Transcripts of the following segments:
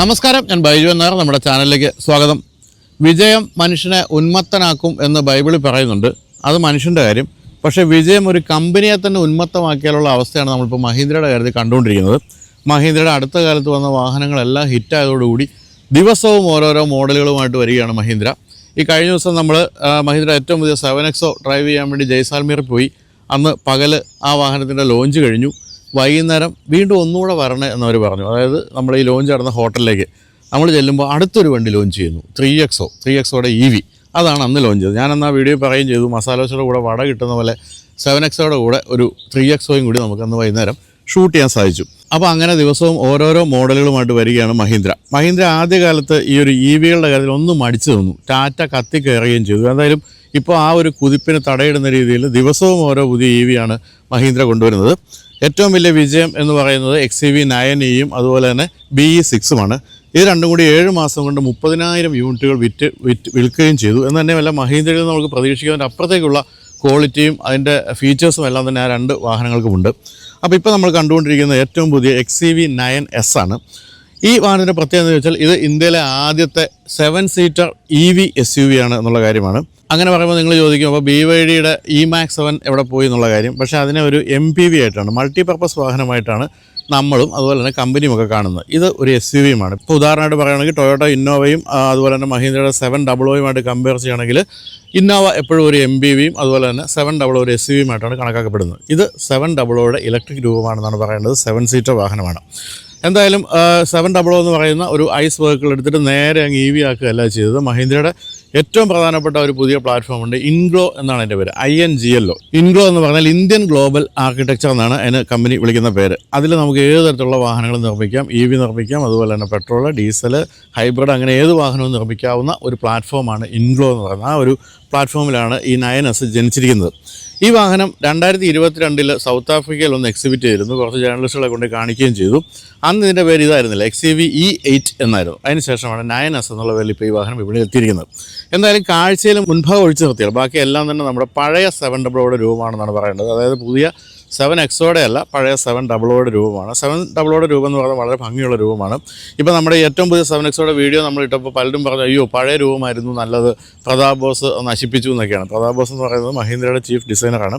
നമസ്കാരം, ഞാൻ ബൈജു എന്നാർ. നമ്മുടെ ചാനലിലേക്ക് സ്വാഗതം. വിജയം മനുഷ്യനെ ഉന്മത്തനാക്കും എന്ന് ബൈബിളിൽ പറയുന്നുണ്ട്. അത് മനുഷ്യൻ്റെ കാര്യം. പക്ഷേ വിജയം ഒരു കമ്പനിയെ തന്നെ ഉന്മത്തമാക്കിയാലുള്ള അവസ്ഥയാണ് നമ്മളിപ്പോൾ മഹീന്ദ്രയുടെ കാര്യത്തിൽ കണ്ടുകൊണ്ടിരിക്കുന്നത്. മഹീന്ദ്രയുടെ അടുത്ത കാലത്ത് വന്ന വാഹനങ്ങളെല്ലാം ഹിറ്റായതോടുകൂടി ദിവസവും ഓരോരോ മോഡലുകളുമായിട്ട് വരികയാണ് മഹീന്ദ്ര. ഈ കഴിഞ്ഞ ദിവസം നമ്മൾ മഹീന്ദ്ര ഏറ്റവും പുതിയ 7XO ഡ്രൈവ് ചെയ്യാൻ വേണ്ടി ജയ്സാൽമീറിൽ പോയി. അന്ന് പകൽ ആ വാഹനത്തിൻ്റെ ലോഞ്ച് കഴിഞ്ഞു. വൈകുന്നേരം വീണ്ടും ഒന്നുകൂടെ വരണേ എന്നവർ പറഞ്ഞു. അതായത് നമ്മൾ ഈ ലോഞ്ച് നടന്ന ഹോട്ടലിലേക്ക് നമ്മൾ ചെല്ലുമ്പോൾ അടുത്തൊരു വണ്ടി ലോഞ്ച് ചെയ്യുന്നു. 3XOയുടെ EV. അതാണ് അന്ന് ലോഞ്ച് ചെയ്തത്. ഞാനന്ന് ആ വീഡിയോ പറയുകയും ചെയ്തു. മസാലോസയുടെ കൂടെ വട കിട്ടുന്ന പോലെ 7XOയുടെ കൂടെ ഒരു 3XOയും കൂടി നമുക്കന്ന് വൈകുന്നേരം ഷൂട്ട് ചെയ്യാൻ സാധിച്ചു. അപ്പോൾ അങ്ങനെ ദിവസവും ഓരോരോ മോഡലുകളുമായിട്ട് വരികയാണ് മഹീന്ദ്ര ആദ്യകാലത്ത് ഈ ഒരു EVകളുടെ കാര്യത്തിൽ ഒന്നും മടിച്ചു നിന്നു. ടാറ്റ കത്തി കയറുകയും ചെയ്തു. എന്തായാലും ഇപ്പോൾ ആ ഒരു കുതിപ്പിന് തടയിടുന്ന രീതിയിൽ ദിവസവും ഓരോ പുതിയ EVയാണ് മഹീന്ദ്ര കൊണ്ടുവരുന്നത്. ഏറ്റവും വലിയ വിജയം എന്ന് പറയുന്നത് XEV9eയും അതുപോലെ തന്നെ BE6ഉമാണ്. ഇത് രണ്ടും കൂടി 7 മാസം കൊണ്ട് 30,000 യൂണിറ്റുകൾ വിൽക്കുകയും ചെയ്തു. എന്ന് തന്നെയല്ല, മഹീന്ദ്രയിൽ നിന്ന് നമുക്ക് പ്രതീക്ഷിക്കുന്നതിൻ്റെ അപ്പുറത്തേക്കുള്ള ക്വാളിറ്റിയും അതിൻ്റെ ഫീച്ചേഴ്സും എല്ലാം തന്നെ ആ രണ്ട് വാഹനങ്ങൾക്കുമുണ്ട്. അപ്പോൾ ഇപ്പോൾ നമ്മൾ കണ്ടുകൊണ്ടിരിക്കുന്ന ഏറ്റവും പുതിയ XEV9S ആണ്. ഈ വാഹനത്തിൻ്റെ പ്രത്യേകത എന്ന് വെച്ചാൽ ഇത് ഇന്ത്യയിലെ ആദ്യത്തെ 7 സീറ്റർ EV SUV ആണ് എന്നുള്ള കാര്യമാണ്. അങ്ങനെ പറയുമ്പോൾ നിങ്ങൾ ചോദിക്കും, അപ്പോൾ BYDയുടെ E-Max 7 എവിടെ പോയി എന്നുള്ള കാര്യം. പക്ഷേ അതിനെ ഒരു MPV ആയിട്ടാണ്, മൾട്ടിപർപ്പസ് വാഹനമായിട്ടാണ് നമ്മളും അതുപോലെ തന്നെ കമ്പനിയും ഒക്കെ കാണുന്നത്. ഇത് ഒരു SUVയുമാണ്. ഇപ്പോൾ ഉദാഹരണമായിട്ട് പറയുകയാണെങ്കിൽ ടൊയോട്ട ഇന്നോവയും അതുപോലെ തന്നെ മഹീന്ദ്രയുടെ 700യുമായിട്ട് കമ്പയർ ചെയ്യുകയാണെങ്കിൽ ഇന്നോവ എപ്പോഴും ഒരു MPVയും അതുപോലെ തന്നെ 700 ഒരു SUVയുമായിട്ടാണ് കണക്കാക്കപ്പെടുന്നത്. ഇത് 700യുടെ ഇലക്ട്രിക് രൂപമാണെന്നാണ് പറയേണ്ടത്. 7 സീറ്റർ വാഹനമാണ്. എന്തായാലും 700 എന്ന് പറയുന്ന ഒരു ഐസ് വെഹിക്കിൾ എടുത്തിട്ട് നേരെ അങ്ങ് EV ആക്കുകയല്ല ചെയ്തത്. മഹീന്ദ്രയുടെ ഏറ്റവും പ്രധാനപ്പെട്ട ഒരു പുതിയ പ്ലാറ്റ്ഫോമുണ്ട്. ഇൻഗ്ലോ എന്നാണ് എൻ്റെ പേര്, INGLO. ഇൻഗ്ലോ എന്ന് പറഞ്ഞാൽ ഇന്ത്യൻ ഗ്ലോബൽ ആർക്കിടെക്ചർ എന്നാണ് അതിന് കമ്പനി വിളിക്കുന്ന പേര്. അതിൽ നമുക്ക് ഏത് തരത്തിലുള്ള വാഹനങ്ങൾ നിർമ്മിക്കാം. EV നിർമ്മിക്കാം, അതുപോലെ തന്നെ പെട്രോൾ, ഡീസൽ, ഹൈബ്രിഡ്, അങ്ങനെ ഏത് വാഹനവും നിർമ്മിക്കാവുന്ന ഒരു പ്ലാറ്റ്ഫോമാണ് ഇൻഗ്ലോ എന്ന് പറയുന്നത്. ആ ഒരു പ്ലാറ്റ്ഫോമിലാണ് ഈ 9S ജനിച്ചിരിക്കുന്നത്. ഈ വാഹനം 2022 സൗത്ത് ആഫ്രിക്കയിൽ ഒന്ന് എക്സിബിറ്റ് ചെയ്തിരുന്നു. കുറച്ച് ജേർണലിസ്റ്റുകളെ കൊണ്ട് കാണിക്കുകയും ചെയ്തു. അന്ന് ഇതിൻ്റെ പേര് ഇതായിരുന്നില്ല, XEV E8 എന്നായിരുന്നു. അതിനുശേഷമാണ് 9S എന്നുള്ള പേരിൽ ഇപ്പോൾ ഈ വാഹനം വിപണിയിൽ എത്തിയിരിക്കുന്നത്. എന്തായാലും കാഴ്ചയിൽ മുൻഭാഗം ഒഴിച്ചു നിർത്തിയാൽ ബാക്കി എല്ലാം തന്നെ നമ്മുടെ പഴയ 700യുടെ രൂപമാണെന്നാണ് പറയേണ്ടത്. അതായത് പുതിയ 7XOയുടെ അല്ല, പഴയ 700യുടെ രൂപമാണ്. 700യുടെ രൂപം എന്ന് പറഞ്ഞാൽ വളരെ ഭംഗിയുള്ള രൂപമാണ്. ഇപ്പോൾ നമ്മുടെ ഏറ്റവും പുതിയ 7XOയുടെ വീഡിയോ നമ്മൾ ഇട്ടപ്പോൾ പലരും പറഞ്ഞു, അയ്യോ പഴയ രൂപമായിരുന്നു നല്ലത്, പ്രതാപ് ബോസ് നശിപ്പിച്ചു എന്നൊക്കെയാണ്. പ്രതാപ് ബോസ് എന്ന് പറയുന്നത് മഹീന്ദ്രയുടെ ചീഫ് ഡിസൈനറാണ്.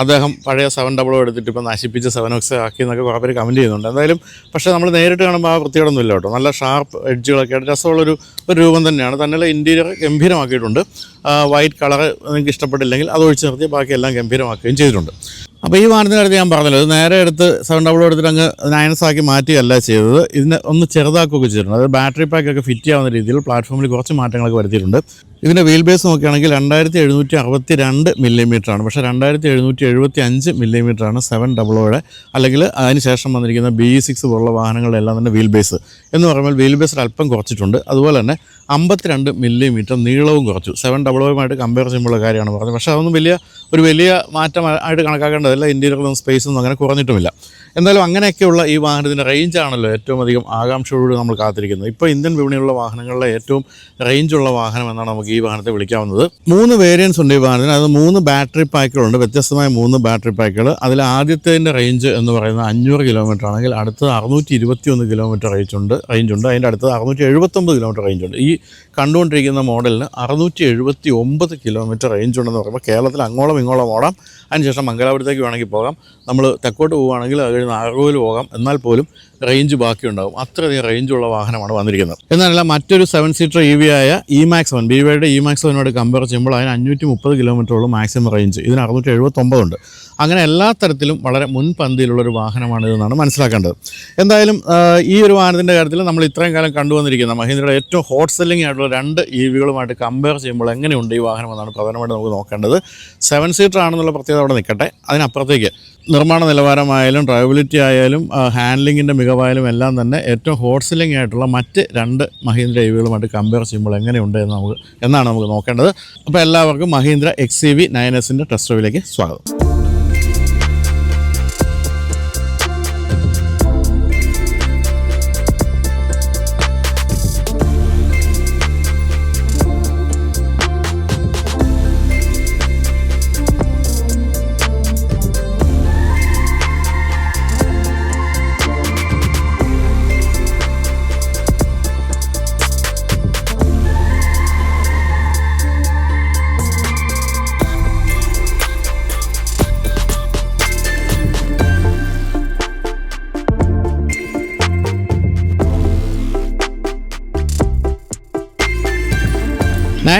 അദ്ദേഹം പഴയ 700 എടുത്തിട്ട് ഇപ്പോൾ നശിപ്പിച്ച് 7XO ആക്കി എന്നൊക്കെ കുറേ പേര് കമൻറ്റ് ചെയ്യുന്നുണ്ട്. എന്തായാലും പക്ഷേ നമ്മൾ നേരിട്ട് കാണുമ്പോൾ ആ വൃത്തിയോടൊന്നും ഇല്ല കേട്ടോ. നല്ല ഷാർപ്പ് എഡ്ജുകളൊക്കെ ആയിട്ട് രസമുള്ളൊരു രൂപം തന്നെയാണ്. തന്നെയുള്ള ഇൻറ്റീരിയർ ഗംഭീരമാക്കിയിട്ടുണ്ട്. വൈറ്റ് കളർ നിങ്ങൾക്ക് ഇഷ്ടപ്പെട്ടില്ലെങ്കിൽ അത് ഒഴിച്ച് നിർത്തി ബാക്കിയെല്ലാം ഗംഭീരമാക്കുകയും ചെയ്തിട്ടുണ്ട്. അപ്പോൾ ഈ വാഹനത്തിൻ്റെ അടുത്ത് ഞാൻ പറഞ്ഞല്ലോ, ഇത് നേരെ എടുത്ത് 700 എടുത്തിട്ട് അങ്ങ് 9S ആക്കി മാറ്റുകയല്ല ചെയ്തത്. ഇതിനെ ഒന്ന് ചെറുതാക്കുകയൊക്കെ ചെയ്തിട്ടുണ്ട്. അത് ബാറ്ററി പാക്കൊക്കെ ഫിറ്റ് ചെയ്യാവുന്ന രീതിയിൽ പ്ലാറ്റ്ഫോമിൽ കുറച്ച് മാറ്റങ്ങളൊക്കെ വരുത്തിയിട്ടുണ്ട്. ഇതിൻ്റെ വീൽ ബേസ് നോക്കുകയാണെങ്കിൽ 2762 മില്ലിമീറ്ററാണ്. പക്ഷേ 2775 മില്ലിമീറ്ററാണ് 700യുടെ, അല്ലെങ്കിൽ അതിന് ശേഷം വന്നിരിക്കുന്ന BE6 പോലുള്ള വാഹനങ്ങളുടെ എല്ലാം തന്നെ വീൽ ബേസ്. എന്ന് പറയുമ്പോൾ വീൽ ബേസിൽ അല്പം കുറച്ചിട്ടുണ്ട്. അതുപോലെ തന്നെ 52 മില്ലിമീറ്റർ നീളവും കുറച്ചു. 700യുമായിട്ട് കമ്പയർ ചെയ്യുമ്പോഴുള്ള കാര്യമാണ് പറഞ്ഞത്. പക്ഷേ അതൊന്നും വലിയ മാറ്റമായിട്ട് കണക്കാക്കേണ്ടതല്ല. ഇൻറ്റീരിയറിലും സ്പേസൊന്നും അങ്ങനെ കുറഞ്ഞിട്ടുമില്ല. എന്തായാലും അങ്ങനെയൊക്കെയുള്ള ഈ വാഹനത്തിൻ്റെ റേഞ്ചാണല്ലോ ഏറ്റവും അധികം ആകാംക്ഷയോടുകൂടി നമ്മൾ കാത്തിരിക്കുന്നത്. ഇപ്പോൾ ഇന്ത്യൻ വിപണിയിലുള്ള വാഹനങ്ങളിലെ ഏറ്റവും റേഞ്ചുള്ള വാഹനം എന്നാണ് നമുക്ക് ഈ വാഹനത്തെ വിളിക്കാവുന്നത്. 3 വേരിയൻസ് ഉണ്ട് ഈ വാഹനത്തിന്. അത് 3 ബാറ്ററി പാക്കുകളുണ്ട്, വ്യത്യസ്തമായ 3 ബാറ്ററി പാക്കുകൾ. അതിൽ ആദ്യത്തേതിൻ്റെ റേഞ്ച് എന്ന് പറയുന്നത് 500 കിലോമീറ്റർ ആണെങ്കിൽ അടുത്തത് 621 കിലോമീറ്റർ റേഞ്ചുണ്ട്. അതിൻ്റെ അടുത്തത് 679 കിലോമീറ്റർ റേഞ്ചുണ്ട്. ഈ കണ്ടുകൊണ്ടിരിക്കുന്ന മോഡലിന് 679 കിലോമീറ്റർ റേഞ്ച് ഉണ്ടെന്ന് പറയുമ്പോൾ കേരളത്തിൽ അങ്ങോളം ഇങ്ങോളം ഓടാം. അതിനുശേഷം മംഗലാപുരത്തേക്ക് വേണമെങ്കിൽ പോകാം. നമ്മൾ തെക്കോട്ട് പോവുകയാണെങ്കിൽ അത് കഴിഞ്ഞ് നാഗർകോവിൽ പോകാം. എന്നാൽ പോലും റേഞ്ച് ബാക്കിയുണ്ടാകും. അത്രയധികം റേഞ്ചുള്ള വാഹനമാണ് വന്നിരിക്കുന്നത്. എന്നല്ല, മറ്റൊരു 7 സീറ്റർ EV ആയ E-Max 1, BYDയുടെ E-Max 1നോട് കമ്പയർ ചെയ്യുമ്പോൾ അതിന് 530 കിലോമീറ്ററുള്ള മാക്സിമം റേഞ്ച്. ഇതിന് 679 ഉണ്ട്. അങ്ങനെ എല്ലാ തരത്തിലും വളരെ മുൻപന്തിയിലുള്ളൊരു വാഹനമാണിതെന്നാണ് മനസ്സിലാക്കേണ്ടത്. എന്തായാലും ഈ ഒരു വാഹനത്തിൻ്റെ കാര്യത്തിൽ നമ്മൾ ഇത്രയും കാലം കണ്ടുവന്നിരിക്കുന്ന മഹീന്ദ്രയുടെ ഏറ്റവും ഹോട്ട് സെല്ലിംഗ് ആയിട്ടുള്ള 2 EVകളുമായിട്ട് കമ്പയർ ചെയ്യുമ്പോൾ എങ്ങനെയുണ്ട് ഈ വാഹനം എന്നാണ് പ്രധാനമായിട്ട് നമുക്ക് നോക്കേണ്ടത്. 7 സീറ്റർ ആണെന്നുള്ള പ്രത്യേകത അവിടെ നിൽക്കട്ടെ. അതിനപ്പുറത്തേക്ക് നിർമ്മാണ നിലവാരമായാലും ഡ്രൈവബിലിറ്റി ആയാലും ഹാൻഡ്ലിങ്ങിൻ്റെ മികവായാലും എല്ലാം തന്നെ ഏറ്റവും ഹോട്ട് സെല്ലിംഗ് ആയിട്ടുള്ള മറ്റ് 2 മഹീന്ദ്ര EVകളുമായിട്ട് കമ്പയർ ചെയ്യുമ്പോൾ എങ്ങനെയുണ്ട് എന്നാണ് നമുക്ക് നോക്കേണ്ടത്. അപ്പോൾ എല്ലാവർക്കും മഹീന്ദ്ര XEV9Sൻ്റെ ടെസ്റ്റ് ഡ്രൈവിലേക്ക് സ്വാഗതം.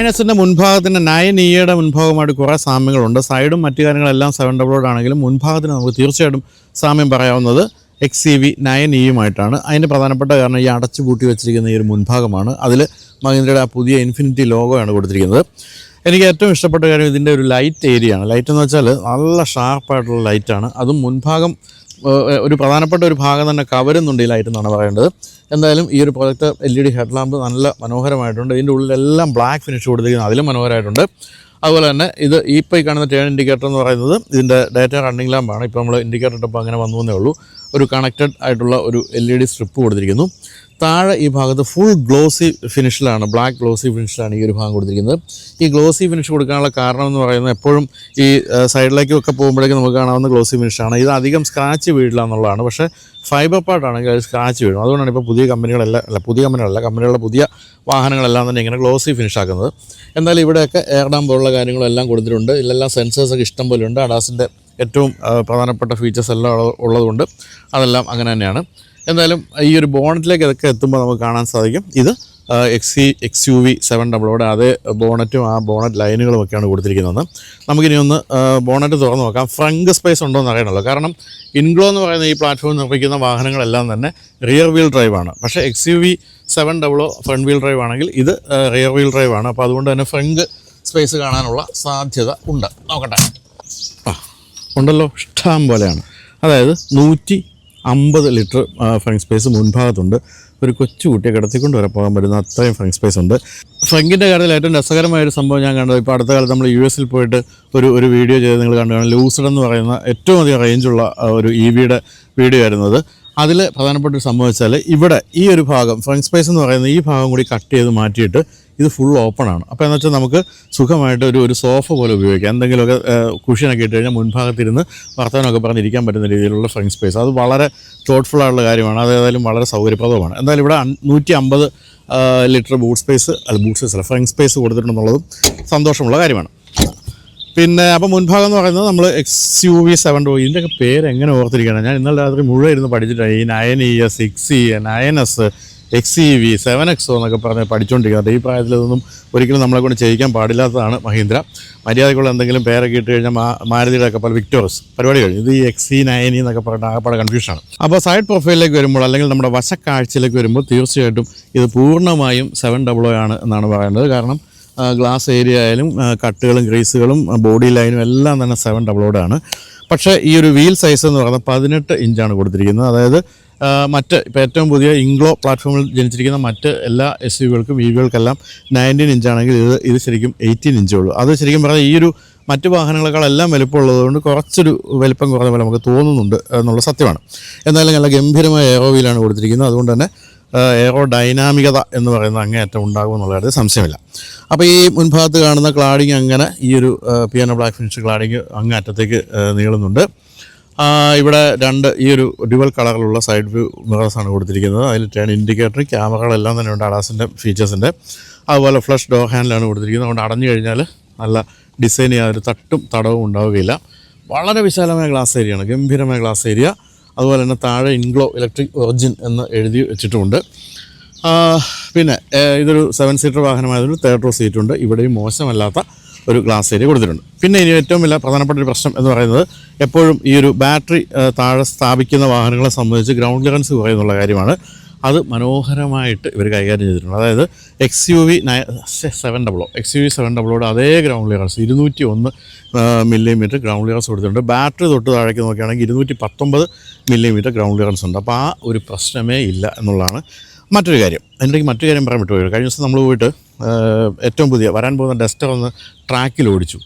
9S മുൻഭാഗത്തിൻ്റെ 9E മുൻഭാഗമായിട്ട് കുറേ സാമ്യങ്ങളുണ്ട്. സൈഡും മറ്റു കാര്യങ്ങളെല്ലാം 700 ആണെങ്കിലും മുൻഭാഗത്തിന് നമുക്ക് തീർച്ചയായിട്ടും സാമ്യം പറയാവുന്നത് XCV 9E അതിൻ്റെ പ്രധാനപ്പെട്ട കാരണം ഈ അടച്ചു പൂട്ടി വെച്ചിരിക്കുന്ന ഈ ഒരു മുൻഭാഗമാണ്. അതിൽ മഹീന്ദ്രയുടെ ആ പുതിയ ഇൻഫിനിറ്റി ലോഗോയാണ് കൊടുത്തിരിക്കുന്നത്. എനിക്ക് ഏറ്റവും ഇഷ്ടപ്പെട്ട കാര്യം ഇതിൻ്റെ ഒരു ലൈറ്റ് ഏരിയയാണ്. ലൈറ്റ് എന്ന് വെച്ചാൽ നല്ല ഷാർപ്പായിട്ടുള്ള ലൈറ്റാണ്. അതും മുൻഭാഗം ഒരു പ്രധാനപ്പെട്ട ഒരു ഭാഗം തന്നെ കവരുന്നുണ്ട് ഈ ലൈറ്റ് എന്നാണ് പറയേണ്ടത്. എന്തായാലും ഈ ഒരു പ്രൊജക്ടർ LED ഹെഡ് ലാമ്പ് നല്ല മനോഹരമായിട്ടുണ്ട്. ഇതിൻ്റെ ഉള്ളിലെല്ലാം ബ്ലാക്ക് ഫിനിഷ് കൊടുത്തിരിക്കുന്നത് അതിലും മനോഹരമായിട്ടുണ്ട്. അതുപോലെ തന്നെ ഇത് ഇപ്പോൾ ഈ കാണുന്ന ടേൺ ഇൻഡിക്കേറ്റർ എന്ന് പറയുന്നത് ഇതിൻ്റെ ഡേറ്റ റണ്ണിംഗ് ലാമ്പാണ്. ഇപ്പോൾ നമ്മൾ ഇൻഡിക്കേറ്റർ ഇട്ടപ്പോൾ അങ്ങനെ വന്നേ ഉള്ളൂ. ഒരു കണക്റ്റഡ് ആയിട്ടുള്ള ഒരു LED സ്ട്രിപ്പ് കൊടുത്തിരിക്കുന്നു. താഴെ ഈ ഭാഗത്ത് ഫുൾ ഗ്ലോസി ഫിനിഷിലാണ്, ബ്ലാക്ക് ഗ്ലോസി ഫിനിഷിലാണ് ഈ ഒരു ഭാഗം കൊടുത്തിരിക്കുന്നത്. ഈ ഗ്ലോസി ഫിനിഷ് കൊടുക്കാനുള്ള കാരണം എന്ന് പറയുന്നത് എപ്പോഴും ഈ സൈഡിലേക്കൊക്കെ പോകുമ്പോഴേക്കും നമുക്ക് കാണാവുന്ന ഗ്ലോസി ഫിനിഷാണ്. ഇത് അധികം സ്ക്രാച്ച് വീഴില്ല എന്നുള്ളതാണ്. പക്ഷേ ഫൈബർ പാർട്ടാണെങ്കിൽ അത് സ്ക്രാച്ച് വീഴും. അതുകൊണ്ടാണ് ഇപ്പോൾ കമ്പനികളുടെ പുതിയ വാഹനങ്ങളെല്ലാം തന്നെ ഇങ്ങനെ ഗ്ലോസി ഫിനിഷ് ആക്കുന്നത്. എന്തായാലും ഇവിടെയൊക്കെ എയർ ഡാം പോലുള്ള കാര്യങ്ങളെല്ലാം കൊടുത്തിട്ടുണ്ട്. ഇതിലെല്ലാം സെൻസേഴ്സൊക്കെ ഇഷ്ടം പോലെ ഉണ്ട്. അഡാസിൻ്റെ ഏറ്റവും പ്രധാനപ്പെട്ട ഫീച്ചേഴ്സ് എല്ലാം ഉള്ളതുകൊണ്ട് അതെല്ലാം അങ്ങനെ തന്നെയാണ്. എന്തായാലും ഈ ഒരു ബോണറ്റിലേക്ക് ഇതൊക്കെ എത്തുമ്പോൾ നമുക്ക് കാണാൻ സാധിക്കും ഇത് XUV 700 അതേ ബോണറ്റും ആ ബോണറ്റ് ലൈനുകളും ഒക്കെയാണ് കൊടുത്തിരിക്കുന്നത്. നമുക്കിനി ഒന്ന് ബോണറ്റ് തുറന്ന് നോക്കാം. ഫ്രണ്ട് സ്പേസ് ഉണ്ടോ എന്ന് അറിയണമല്ലോ. കാരണം ഇൻഗ്ലോ എന്ന് പറയുന്ന ഈ പ്ലാറ്റ്ഫോമിൽ നിർമ്മിക്കുന്ന വാഹനങ്ങളെല്ലാം തന്നെ റിയർ വീൽ ഡ്രൈവാണ്. പക്ഷേ XUV 700 ഫ്രണ്ട് വീൽ ഡ്രൈവ് ആണെങ്കിൽ ഇത് റിയർ വീൽ ഡ്രൈവാണ്. അപ്പോൾ അതുകൊണ്ട് തന്നെ ഫ്രണ്ട് സ്പേസ് കാണാനുള്ള സാധ്യത ഉണ്ട്. നോക്കട്ടെ, ഉണ്ടല്ലോ, ഇഷ്ടം പോലെയാണ്. അതായത് 150 ലിറ്റർ ഫ്രണ്ട് സ്പേസ് മുൻഭാഗത്തുണ്ട്. ഒരു കൊച്ചു കുട്ടിയെ കിടത്തിക്കൊണ്ട് വരെ പോകാൻ പറ്റുന്ന അത്രയും ഫ്രണ്ട് സ്പേസ് ഉണ്ട്. ഫ്രണ്ടിൻ്റെ കാര്യത്തിൽ ഏറ്റവും രസകരമായൊരു സംഭവം ഞാൻ കണ്ടത്, ഇപ്പോൾ അടുത്ത കാലത്ത് നമ്മൾ US പോയിട്ട് ഒരു വീഡിയോ ചെയ്ത് നിങ്ങൾ കണ്ടു. ലൂസിഡ് എന്ന് പറയുന്ന ഏറ്റവും അധികം റേഞ്ചുള്ള ഒരു EVയുടെ വീഡിയോ ആയിരുന്നത്. അതിൽ പ്രധാനപ്പെട്ട ഒരു സംഭവം വെച്ചാൽ ഇവിടെ ഈ ഒരു ഭാഗം ഫ്രണ്ട് സ്പേസ് എന്ന് പറയുന്ന ഈ ഭാഗം കൂടി കട്ട് ചെയ്ത് മാറ്റിയിട്ട് ഇത് ഫുൾ ഓപ്പണാണ്. അപ്പോൾ എന്ന് വെച്ചാൽ നമുക്ക് സുഖമായിട്ട് ഒരു സോഫ പോലെ ഉപയോഗിക്കാം. എന്തെങ്കിലുമൊക്കെ കുഷ്യനൊക്കെ ഇട്ട് കഴിഞ്ഞാൽ മുൻഭാഗത്തിരുന്ന് വർത്തമാനമൊക്കെ പറഞ്ഞിരിക്കാൻ പറ്റുന്ന രീതിയിലുള്ള ഫ്രണ്ട് സ്പേസ്. അത് വളരെ തോട്ട്ഫുള്ളായിട്ടുള്ള കാര്യമാണ്. അത് ഏതായാലും വളരെ സൗകര്യപ്രദമാണ്. എന്തായാലും ഇവിടെ 150 ലിറ്റർ ഫ്രണ്ട് സ്പേസ് കൊടുത്തിട്ടുണ്ടെന്നുള്ളതും സന്തോഷമുള്ള കാര്യമാണ്. പിന്നെ അപ്പോൾ മുൻഭാഗം എന്ന് പറയുന്നത് നമ്മൾ XUV 700 ഇതിൻ്റെയൊക്കെ പേര് എങ്ങനെ ഓർത്തിരിക്കണം. ഞാൻ ഇന്നലെ രാത്രി മുഴുവൻ ഇരുന്ന് പഠിച്ചിട്ടാണ് ഈ 9ES 6E 9S XEV 7XO എന്നൊക്കെ പറഞ്ഞ് പഠിച്ചുകൊണ്ടിരിക്കുന്നത്. ഈ പ്രായത്തിൽ ഇതൊന്നും ഒരിക്കലും നമ്മളെ കൊണ്ട് ചെയ്യിക്കാൻ പാടില്ലാത്തതാണ് മഹീന്ദ്ര. മര്യാദക്കുള്ള എന്തെങ്കിലും പേരൊക്കെ ഇട്ട് കഴിഞ്ഞാൽ മാരുതിയുടെ ഒക്കെ പല വിക്ടോറിയസ് പരിപാടി കഴിഞ്ഞു. ഇത് ഈ XC9 എന്നൊക്കെ പറഞ്ഞാൽ ആകപ്പാടെ കൺഫ്യൂഷനാണ്. അപ്പോൾ സൈഡ് പ്രൊഫൈലിലേക്ക് വരുമ്പോൾ അല്ലെങ്കിൽ നമ്മുടെ വശക്കാഴ്ചയിലേക്ക് വരുമ്പോൾ തീർച്ചയായിട്ടും ഇത് പൂർണ്ണമായും 700 ആണ് എന്നാണ് പറയേണ്ടത്. കാരണം ഗ്ലാസ് ഏരിയ ആയാലും കട്ടുകളും ഗ്രീസുകളും ബോഡി ലൈനും എല്ലാം തന്നെ 700 ആണ്. പക്ഷേ ഈ ഒരു വീൽ സൈസ് എന്ന് പറയുന്നത് 18 ഇഞ്ചാണ് കൊടുത്തിരിക്കുന്നത്. അതായത് മറ്റ് ഇപ്പോൾ ഏറ്റവും പുതിയ ഇൻഗ്ലോ പ്ലാറ്റ്ഫോമിൽ ജനിച്ചിരിക്കുന്ന മറ്റ് എല്ലാ SUVകൾക്കും EVകൾക്കെല്ലാം 19 ഇഞ്ചാണെങ്കിൽ ഇത് ശരിക്കും 18 ഇഞ്ചേ ഉള്ളൂ. അത് ശരിക്കും പറഞ്ഞാൽ ഈ ഒരു മറ്റ് വാഹനങ്ങളെക്കാളെല്ലാം വലുപ്പമുള്ളതുകൊണ്ട് കുറച്ചൊരു വലിപ്പം കുറഞ്ഞ പോലെ നമുക്ക് തോന്നുന്നുണ്ട് എന്നുള്ള സത്യമാണ്. എന്നാലും നല്ല ഗംഭീരമായ എയറോ വീലാണ് കൊടുത്തിരിക്കുന്നത്. അതുകൊണ്ട് തന്നെ എയറോ ഡൈനാമികത എന്ന് പറയുന്നത് അങ്ങേയറ്റം ഉണ്ടാകുമെന്നുള്ള കാര്യത്തിൽ സംശയമില്ല. അപ്പോൾ ഈ മുൻഭാഗത്ത് കാണുന്ന ക്ലാഡിങ് അങ്ങനെ ഈ ഒരു പിയാനോ ബ്ലാക്ക് ഫിനിഷ് ക്ലാഡിങ് അങ്ങേയറ്റത്തേക്ക് നീളുന്നുണ്ട്. ഇവിടെ ഈ ഒരു ഡ്യുവൽ കളറിലുള്ള സൈഡ് വ്യൂ മിറേഴ്സാണ് കൊടുത്തിരിക്കുന്നത്. അതിൽ ടേൺ ഇൻഡിക്കേറ്റർ, ക്യാമറകളെല്ലാം തന്നെ ഉണ്ട് അഡാസിൻ്റെ ഫീച്ചേഴ്സിൻ്റെ. അതുപോലെ ഫ്ലഷ് ഡോർ ഹാൻഡിലാണ് കൊടുത്തിരിക്കുന്നത്. അതുകൊണ്ട് അടഞ്ഞു കഴിഞ്ഞാൽ നല്ല ഡിസൈൻ ചെയ്യാൻ ഒരു തട്ടും തടവും ഉണ്ടാവുകയില്ല. വളരെ വിശാലമായ ഗ്ലാസ് ഏരിയയാണ്, ഗംഭീരമായ ഗ്ലാസ് ഏരിയ. അതുപോലെ തന്നെ താഴെ ഇൻഗ്ലോ ഇലക്ട്രിക് ഒറിജിൻ എന്ന് എഴുതി വെച്ചിട്ടുമുണ്ട്. പിന്നെ ഇതൊരു 7 സീറ്റർ വാഹനമായതൊരു 3rd റോ സീറ്റുണ്ട്. ഇവിടെയും മോശമല്ലാത്ത ഒരു ഗ്ലാസ് ഏരിയ കൊടുത്തിട്ടുണ്ട്. പിന്നെ ഇനി ഏറ്റവും വലിയ പ്രധാനപ്പെട്ട ഒരു പ്രശ്നം എന്ന് പറയുന്നത് എപ്പോഴും ഈ ഒരു ബാറ്ററി താഴെ സ്ഥാപിക്കുന്ന വാഹനങ്ങളെ സംബന്ധിച്ച് ഗ്രൗണ്ട് ക്ലിയറൻസ് കുറയുന്നുള്ള കാര്യമാണ്. അത് മനോഹരമായിട്ട് ഇവർ കൈകാര്യം ചെയ്തിട്ടുണ്ട്. അതായത് XUV 700 അതേ ground clearance 201 millimetre ground clearance കൊടുത്തിട്ടുണ്ട്. ബാറ്ററി തൊട്ട് താഴേക്ക് നോക്കുകയാണെങ്കിൽ 219 മില്ലിമീറ്റർ ഗ്രൗണ്ട് ക്ലിയറൻസ് ഉണ്ട്. അപ്പോൾ ആ ഒരു പ്രശ്നമേ ഇല്ല എന്നുള്ളതാണ് മറ്റൊരു കാര്യം. അതിനിടയ്ക്ക് മറ്റൊരു കാര്യം പറയാൻ വിട്ടുപോയി. കഴിഞ്ഞ ദിവസം നമ്മൾ പോയിട്ട് ഏറ്റവും പുതിയ വരാൻ പോകുന്ന ഡസ്റ്റർ ഒന്ന് ട്രാക്കിൽ ഓടിച്ചു.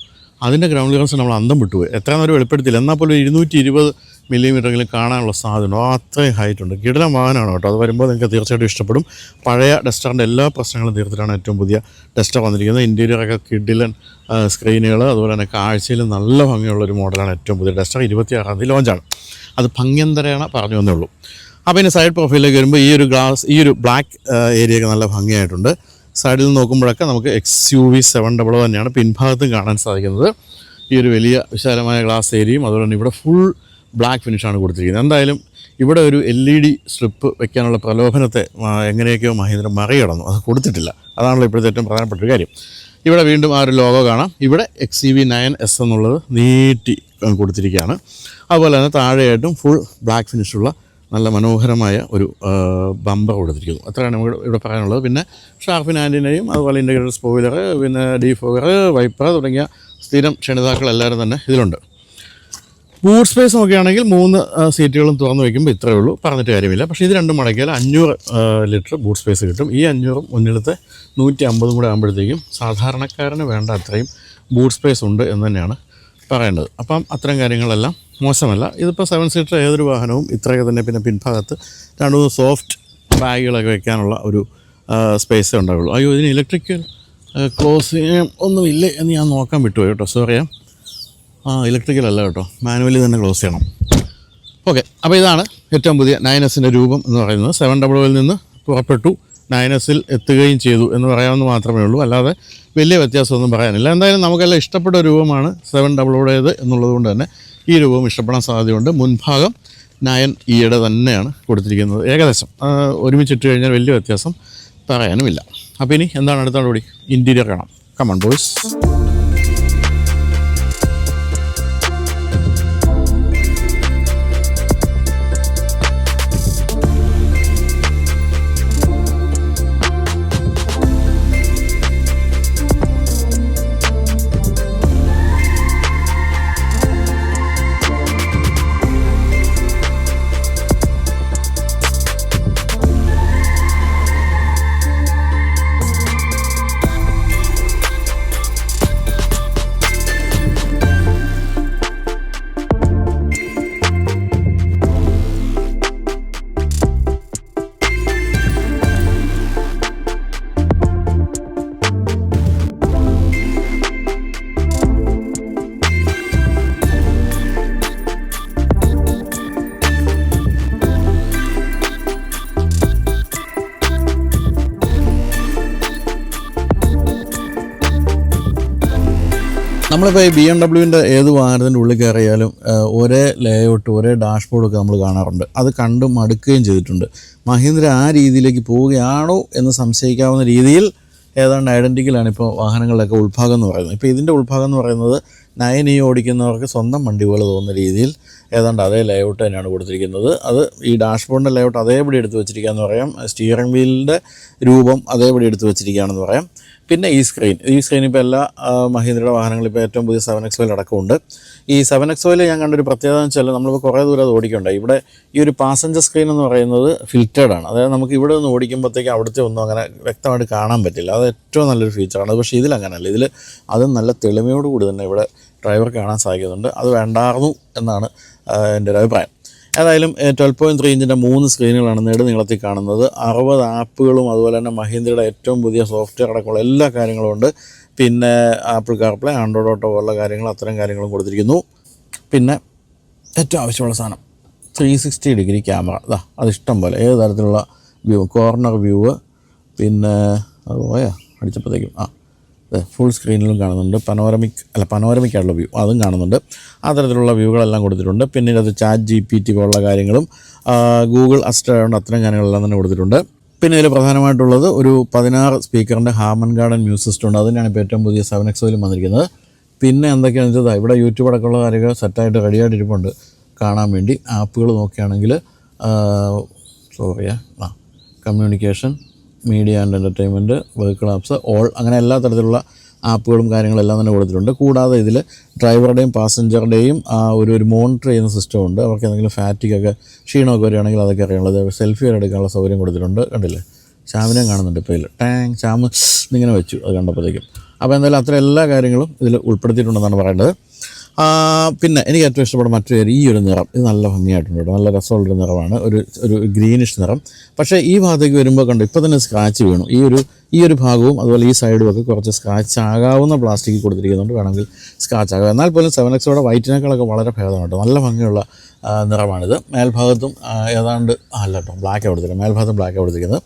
അതിൻ്റെ ഗ്രൗണ്ട് ക്ലിയറൻസ് നമ്മൾ അന്തം വിട്ടുപോയി. എത്രയെന്നൊരു വെളിപ്പെടുത്തില്ല. എന്നാൽ പോലും 220 മില്ലിമീറ്ററെങ്കിലും കാണാനുള്ള സാധ്യത ഉണ്ട്. അത്രയും ഹൈറ്റ് ഉണ്ട്. കിടിലൻ വാഹനമാണ് കേട്ടോ. അത് വരുമ്പോൾ നിങ്ങൾക്ക് തീർച്ചയായിട്ടും ഇഷ്ടപ്പെടും. പഴയ ഡസ്റ്ററിൻ്റെ എല്ലാ പ്രശ്നങ്ങളും തീർത്തിട്ടാണ് ഏറ്റവും പുതിയ ഡസ്റ്റർ വന്നിരിക്കുന്നത്. ഇൻറ്റീരിയറൊക്കെ കിടിലൻ സ്ക്രീനുകൾ, അതുപോലെ തന്നെ കാഴ്ചയിൽ നല്ല ഭംഗിയുള്ളൊരു മോഡലാണ് ഏറ്റവും പുതിയ ഡസ്റ്റർ. 26-ാം തീയതി ലോഞ്ചാണ്. അത് ഭംഗ്യന്തരേണ പറഞ്ഞു വന്നേ ഉള്ളൂ. അപ്പോൾ ഇനി സൈഡ് പ്രൊഫൈലിലേക്ക് വരുമ്പോൾ ഈ ഒരു ബ്ലാക്ക് ഏരിയയൊക്കെ നല്ല ഭംഗിയായിട്ടുണ്ട്. സൈഡിൽ നിന്ന് നോക്കുമ്പോഴൊക്കെ നമുക്ക് XUV 700 തന്നെയാണ് പിൻഭാഗത്തും കാണാൻ സാധിക്കുന്നത്. ഈ ഒരു വലിയ വിശാലമായ ഗ്ലാസ് ഏരിയയും അതുപോലെ തന്നെ ഇവിടെ ഫുൾ ബ്ലാക്ക് ഫിനിഷാണ് കൊടുത്തിരിക്കുന്നത്. എന്തായാലും ഇവിടെ ഒരു LED സ്ട്രിപ്പ് വെക്കാനുള്ള പ്രലോഭനത്തെ എങ്ങനെയൊക്കെയോ മഹീന്ദ്ര മറികടന്നു. അത് കൊടുത്തിട്ടില്ല. അതാണല്ലോ ഇപ്പോഴത്തെ ഏറ്റവും പ്രധാനപ്പെട്ട ഒരു കാര്യം. ഇവിടെ വീണ്ടും ആ ഒരു ലോഗോ കാണാം. ഇവിടെ XEV9S എന്നുള്ളത് നീട്ടി കൊടുത്തിരിക്കുകയാണ്. അതുപോലെ തന്നെ താഴെയായിട്ടും ഫുൾ ബ്ലാക്ക് ഫിനിഷുള്ള നല്ല മനോഹരമായ ഒരു ബമ്പർ കൊടുത്തിരിക്കുന്നു. അത്രയാണ് നമുക്ക് ഇവിടെ പറയാനുള്ളത്. പിന്നെ ഷാർപ്പിൻ ആൻറ്റിനയും അതുപോലെ ഇൻഡിക്കേറ്റർ സ്പോയിലർ, പിന്നെ ഡീഫോഗർ, വൈപ്പർ തുടങ്ങിയ സ്ഥിരം ക്ഷണിതാക്കൾ എല്ലാവരും തന്നെ ഇതിലുണ്ട്. ബൂട്ട് സ്പേസ് നോക്കുകയാണെങ്കിൽ 3 സീറ്റുകളും തുറന്നു വയ്ക്കുമ്പോൾ ഇത്രയേ ഉള്ളൂ, പറഞ്ഞിട്ട് കാര്യമില്ല. പക്ഷേ ഇത് രണ്ടും മടക്കിയാൽ 500 ലിറ്റർ ബൂട്ട് സ്പേസ് കിട്ടും. ഈ 500 മുന്നിലത്തെ 150 കൂടെ ആകുമ്പോഴത്തേക്കും സാധാരണക്കാരന് വേണ്ട അത്രയും ബൂട്ട് സ്പേസ് ഉണ്ട് എന്ന് തന്നെയാണ് പറയേണ്ടത്. അപ്പം അത്തരം കാര്യങ്ങളെല്ലാം മോശമല്ല. ഇതിപ്പോൾ 7 സീറ്റർ ഏതൊരു വാഹനവും ഇത്രയൊക്കെ തന്നെ. പിന്നെ പിൻഭാഗത്ത് 2-3 സോഫ്റ്റ് ബാഗുകളൊക്കെ വെക്കാനുള്ള ഒരു സ്പേസേ ഉണ്ടാവുള്ളൂ. അയ്യോ, ഇതിന് ഇലക്ട്രിക്കൽ ക്ലോസ് ഒന്നുമില്ലേ എന്ന് ഞാൻ നോക്കാൻ വിട്ടുപോയി കേട്ടോ, സോറിയാ. ഇലക്ട്രിക്കൽ അല്ല കേട്ടോ, മാനുവലി തന്നെ ക്ലോസ് ചെയ്യണം. ഓക്കെ, അപ്പോൾ ഇതാണ് ഏറ്റവും പുതിയ 9S രൂപം എന്ന് പറയുന്നത്. 700 നിന്ന് പുറപ്പെട്ടു, 9S എത്തുകയും ചെയ്തു എന്ന് പറയാമെന്ന് മാത്രമേ ഉള്ളൂ. അല്ലാതെ വലിയ വ്യത്യാസമൊന്നും പറയാനില്ല. എന്തായാലും നമുക്കെല്ലാം ഇഷ്ടപ്പെട്ട രൂപമാണ് 700 എന്നുള്ളത് കൊണ്ട് തന്നെ ഈ രൂപവും ഇഷ്ടപ്പെടാൻ സാധ്യതയുണ്ട്. മുൻഭാഗം 9E തന്നെയാണ് കൊടുത്തിരിക്കുന്നത്. ഏകദേശം ഒരുമിച്ചിട്ട് കഴിഞ്ഞാൽ വലിയ വ്യത്യാസം പറയാനുമില്ല. അപ്പോൾ ഇനി എന്താണ് അടുത്ത നടപടി? ഇൻറ്റീരിയർ കാണാം. Come on boys. നമ്മളിപ്പോൾ ഈ BMW ഏത് വാഹനത്തിൻ്റെ ഉള്ളിൽ കയറിയാലും ഒരേ ലേഔട്ട്, ഒരേ ഡാഷ്ബോർഡൊക്കെ നമ്മൾ കാണാറുണ്ട്. അത് കണ്ടും മടുക്കുകയും ചെയ്തിട്ടുണ്ട്. മഹീന്ദ്ര ആ രീതിയിലേക്ക് പോവുകയാണോ എന്ന് സംശയിക്കാവുന്ന രീതിയിൽ ഏതാണ്ട് ഐഡൻറ്റിക്കലാണ് ഇപ്പോൾ വാഹനങ്ങളുടെയൊക്കെ ഉൾഭാഗം എന്ന് പറയുന്നത്. ഇപ്പോൾ ഇതിൻ്റെ ഉൾഭാഗം എന്ന് പറയുന്നത് 9E ഓടിക്കുന്നവർക്ക് സ്വന്തം വണ്ടി പോലെ തോന്നുന്ന രീതിയിൽ ഏതാണ്ട് അതേ ലേഔട്ട് തന്നെയാണ് കൊടുത്തിരിക്കുന്നത്. അത് ഈ ഡാഷ്ബോർഡിൻ്റെ ലേഔട്ട് അതേപടി എടുത്ത് വെച്ചിരിക്കുകയെന്ന് പറയാം. സ്റ്റിയറിംഗ് വീലിൻ്റെ രൂപം അതേപടി എടുത്ത് വെച്ചിരിക്കുകയാണെന്ന് പറയാം. പിന്നെ ഈ സ്ക്രീൻ ഇപ്പോൾ എല്ലാ മഹീന്ദ്രയുടെ വാഹനങ്ങളും ഇപ്പോൾ ഏറ്റവും പുതിയ 7XL അടക്കമുണ്ട്. ഈ 7XL ഞാൻ കണ്ടൊരു പ്രത്യേകത എന്ന് വെച്ചാൽ നമ്മളിപ്പോൾ കുറേ ദൂരം അത് ഓടിക്കുന്നുണ്ടായി. ഇവിടെ ഈ ഒരു പാസഞ്ചർ സ്ക്രീൻ എന്ന് പറയുന്നത് ഫിൽറ്റേഡാണ്. അതായത് നമുക്ക് ഇവിടെ നിന്ന് ഓടിക്കുമ്പോഴത്തേക്ക് അവിടുത്തെ ഒന്നും അങ്ങനെ വ്യക്തമായിട്ട് കാണാൻ പറ്റില്ല. അത് ഏറ്റവും നല്ലൊരു ഫീച്ചറാണ്. പക്ഷേ ഇതിലങ്ങനെയല്ല. ഇതിൽ അതും നല്ല തെളിമയോടുകൂടി തന്നെ ഇവിടെ ഡ്രൈവർ കാണാൻ സാധിക്കുന്നുണ്ട്. അത് വേണ്ടായിരുന്നു എന്നാണ് എൻ്റെ ഒരു അഭിപ്രായം. ഏതായാലും 12.3 ഇഞ്ചിൻ്റെ 3 സ്ക്രീനുകളാണ് നെടുനീളത്തിൽ കാണുന്നത്. 60 ആപ്പുകളും അതുപോലെ തന്നെ മഹീന്ദ്രയുടെ ഏറ്റവും പുതിയ സോഫ്റ്റ്വെയർ അടക്കമുള്ള എല്ലാ കാര്യങ്ങളും ഉണ്ട്. പിന്നെ ആപ്പിൾ കാർപ്ലേ, ആൻഡ്രോയിഡ് ഓട്ടോ പോലുള്ള കാര്യങ്ങൾ, അത്തരം കാര്യങ്ങളും കൊടുത്തിരിക്കുന്നു. പിന്നെ ഏറ്റവും ആവശ്യമുള്ള സാധനം 360 ഡിഗ്രി ക്യാമറ. അത് ഇഷ്ടം പോലെ ഏത് തരത്തിലുള്ള വ്യൂ, കോർണർ വ്യൂ, പിന്നെ അത് പോയാ അടിച്ചപ്പോഴത്തേക്കും ഫുൾ സ്ക്രീനിലും കാണുന്നുണ്ട്. പനോരമിക് ആയിട്ടുള്ള വ്യൂ അതും കാണുന്നുണ്ട്. ആ തരത്തിലുള്ള വ്യൂകളെല്ലാം കൊടുത്തിട്ടുണ്ട്. പിന്നീട് അത് ചാറ്റ് GPT പോലുള്ള കാര്യങ്ങളും ഗൂഗിൾ അസിസ്റ്റൻ്റ് അത്തരം കാര്യങ്ങളെല്ലാം തന്നെ കൊടുത്തിട്ടുണ്ട്. പിന്നെ ഇതിൽ പ്രധാനമായിട്ടുള്ളത് ഒരു 16 സ്പീക്കറിൻ്റെ ഹാമൻ ഗാർഡൻ മ്യൂസിക് സിസ്റ്റം ഉണ്ട്. അതിനാണ് ഇപ്പോൾ ഏറ്റവും പുതിയ 7XL വന്നിരിക്കുന്നത്. പിന്നെ എന്തൊക്കെയാണെന്ന് വെച്ചാൽ ഇവിടെ യൂട്യൂബ് അടക്കമുള്ള കാര്യങ്ങൾ സെറ്റായിട്ട് റെഡിയായിട്ട് ഇരിപ്പുണ്ട് കാണാൻ വേണ്ടി. ആപ്പുകൾ നോക്കുകയാണെങ്കിൽ communication, media and entertainment, vehicle apps, all, അങ്ങനെ എല്ലാ തരത്തിലുള്ള ആപ്പുകളും കാര്യങ്ങളെല്ലാം തന്നെ കൊടുത്തിട്ടുണ്ട്. കൂടാതെ ഇതിൽ ഡ്രൈവറുടെയും പാസഞ്ചറുടെയും ഒരു മോണിറ്റർ ചെയ്യുന്ന സിസ്റ്റം ഉണ്ട്. അവർക്ക് എന്തെങ്കിലും ഫാറ്റിക്കൊക്കെ ക്ഷീണമൊക്കെ വരികയാണെങ്കിൽ അതൊക്കെ അറിയാനുള്ളത്. സെൽഫി എടുക്കാനുള്ള സൗകര്യം കൊടുത്തിട്ടുണ്ട്. കണ്ടില്ലേ, ശ്യാമിനെയും കാണുന്നുണ്ട് ഇപ്പോൾ ഇതിൽ. ശ്യാമ് ഇങ്ങനെ വെച്ചു അത് കണ്ടപ്പോഴത്തേക്കും. അപ്പോൾ എന്തായാലും അത്ര എല്ലാ കാര്യങ്ങളും ഇതിൽ ഉൾപ്പെടുത്തിയിട്ടുണ്ടെന്നാണ് പറയേണ്ടത്. പിന്നെ എനിക്ക് ഏറ്റവും ഇഷ്ടപ്പെട്ട മറ്റൊരു കാര്യം, ഈ ഒരു നിറം ഇത് നല്ല ഭംഗിയായിട്ടുണ്ട് കേട്ടോ. നല്ല രസമുള്ളൊരു നിറമാണ്, ഒരു ഗ്രീനിഷ് നിറം. പക്ഷേ ഈ ഭാഗത്തേക്ക് വരുമ്പോൾ കണ്ടു ഇപ്പോൾ തന്നെ സ്ക്രാച്ച് വീണു. ഈ ഒരു ഭാഗവും അതുപോലെ ഈ സൈഡും ഒക്കെ കുറച്ച് സ്ക്രാച്ച് ആകാവുന്ന പ്ലാസ്റ്റിക് കൊടുത്തിരിക്കുന്നുണ്ട്. വേണമെങ്കിൽ സ്ക്രാച്ച് ആകാം. എന്നാൽ പോലും 7XL വൈറ്റിനേക്കാളൊക്കെ വളരെ ഭേദമാണ് കേട്ടോ. നല്ല ഭംഗിയുള്ള നിറമാണിത്. മേൽഭാഗത്തും ഏതാണ്ട് അല്ല കേട്ടോ, ബ്ലാക്ക് കൊടുത്തിരിക്കുന്നത്. മേൽഭാഗത്തും ബ്ലാക്ക് കൊടുത്തിരിക്കുന്നത്.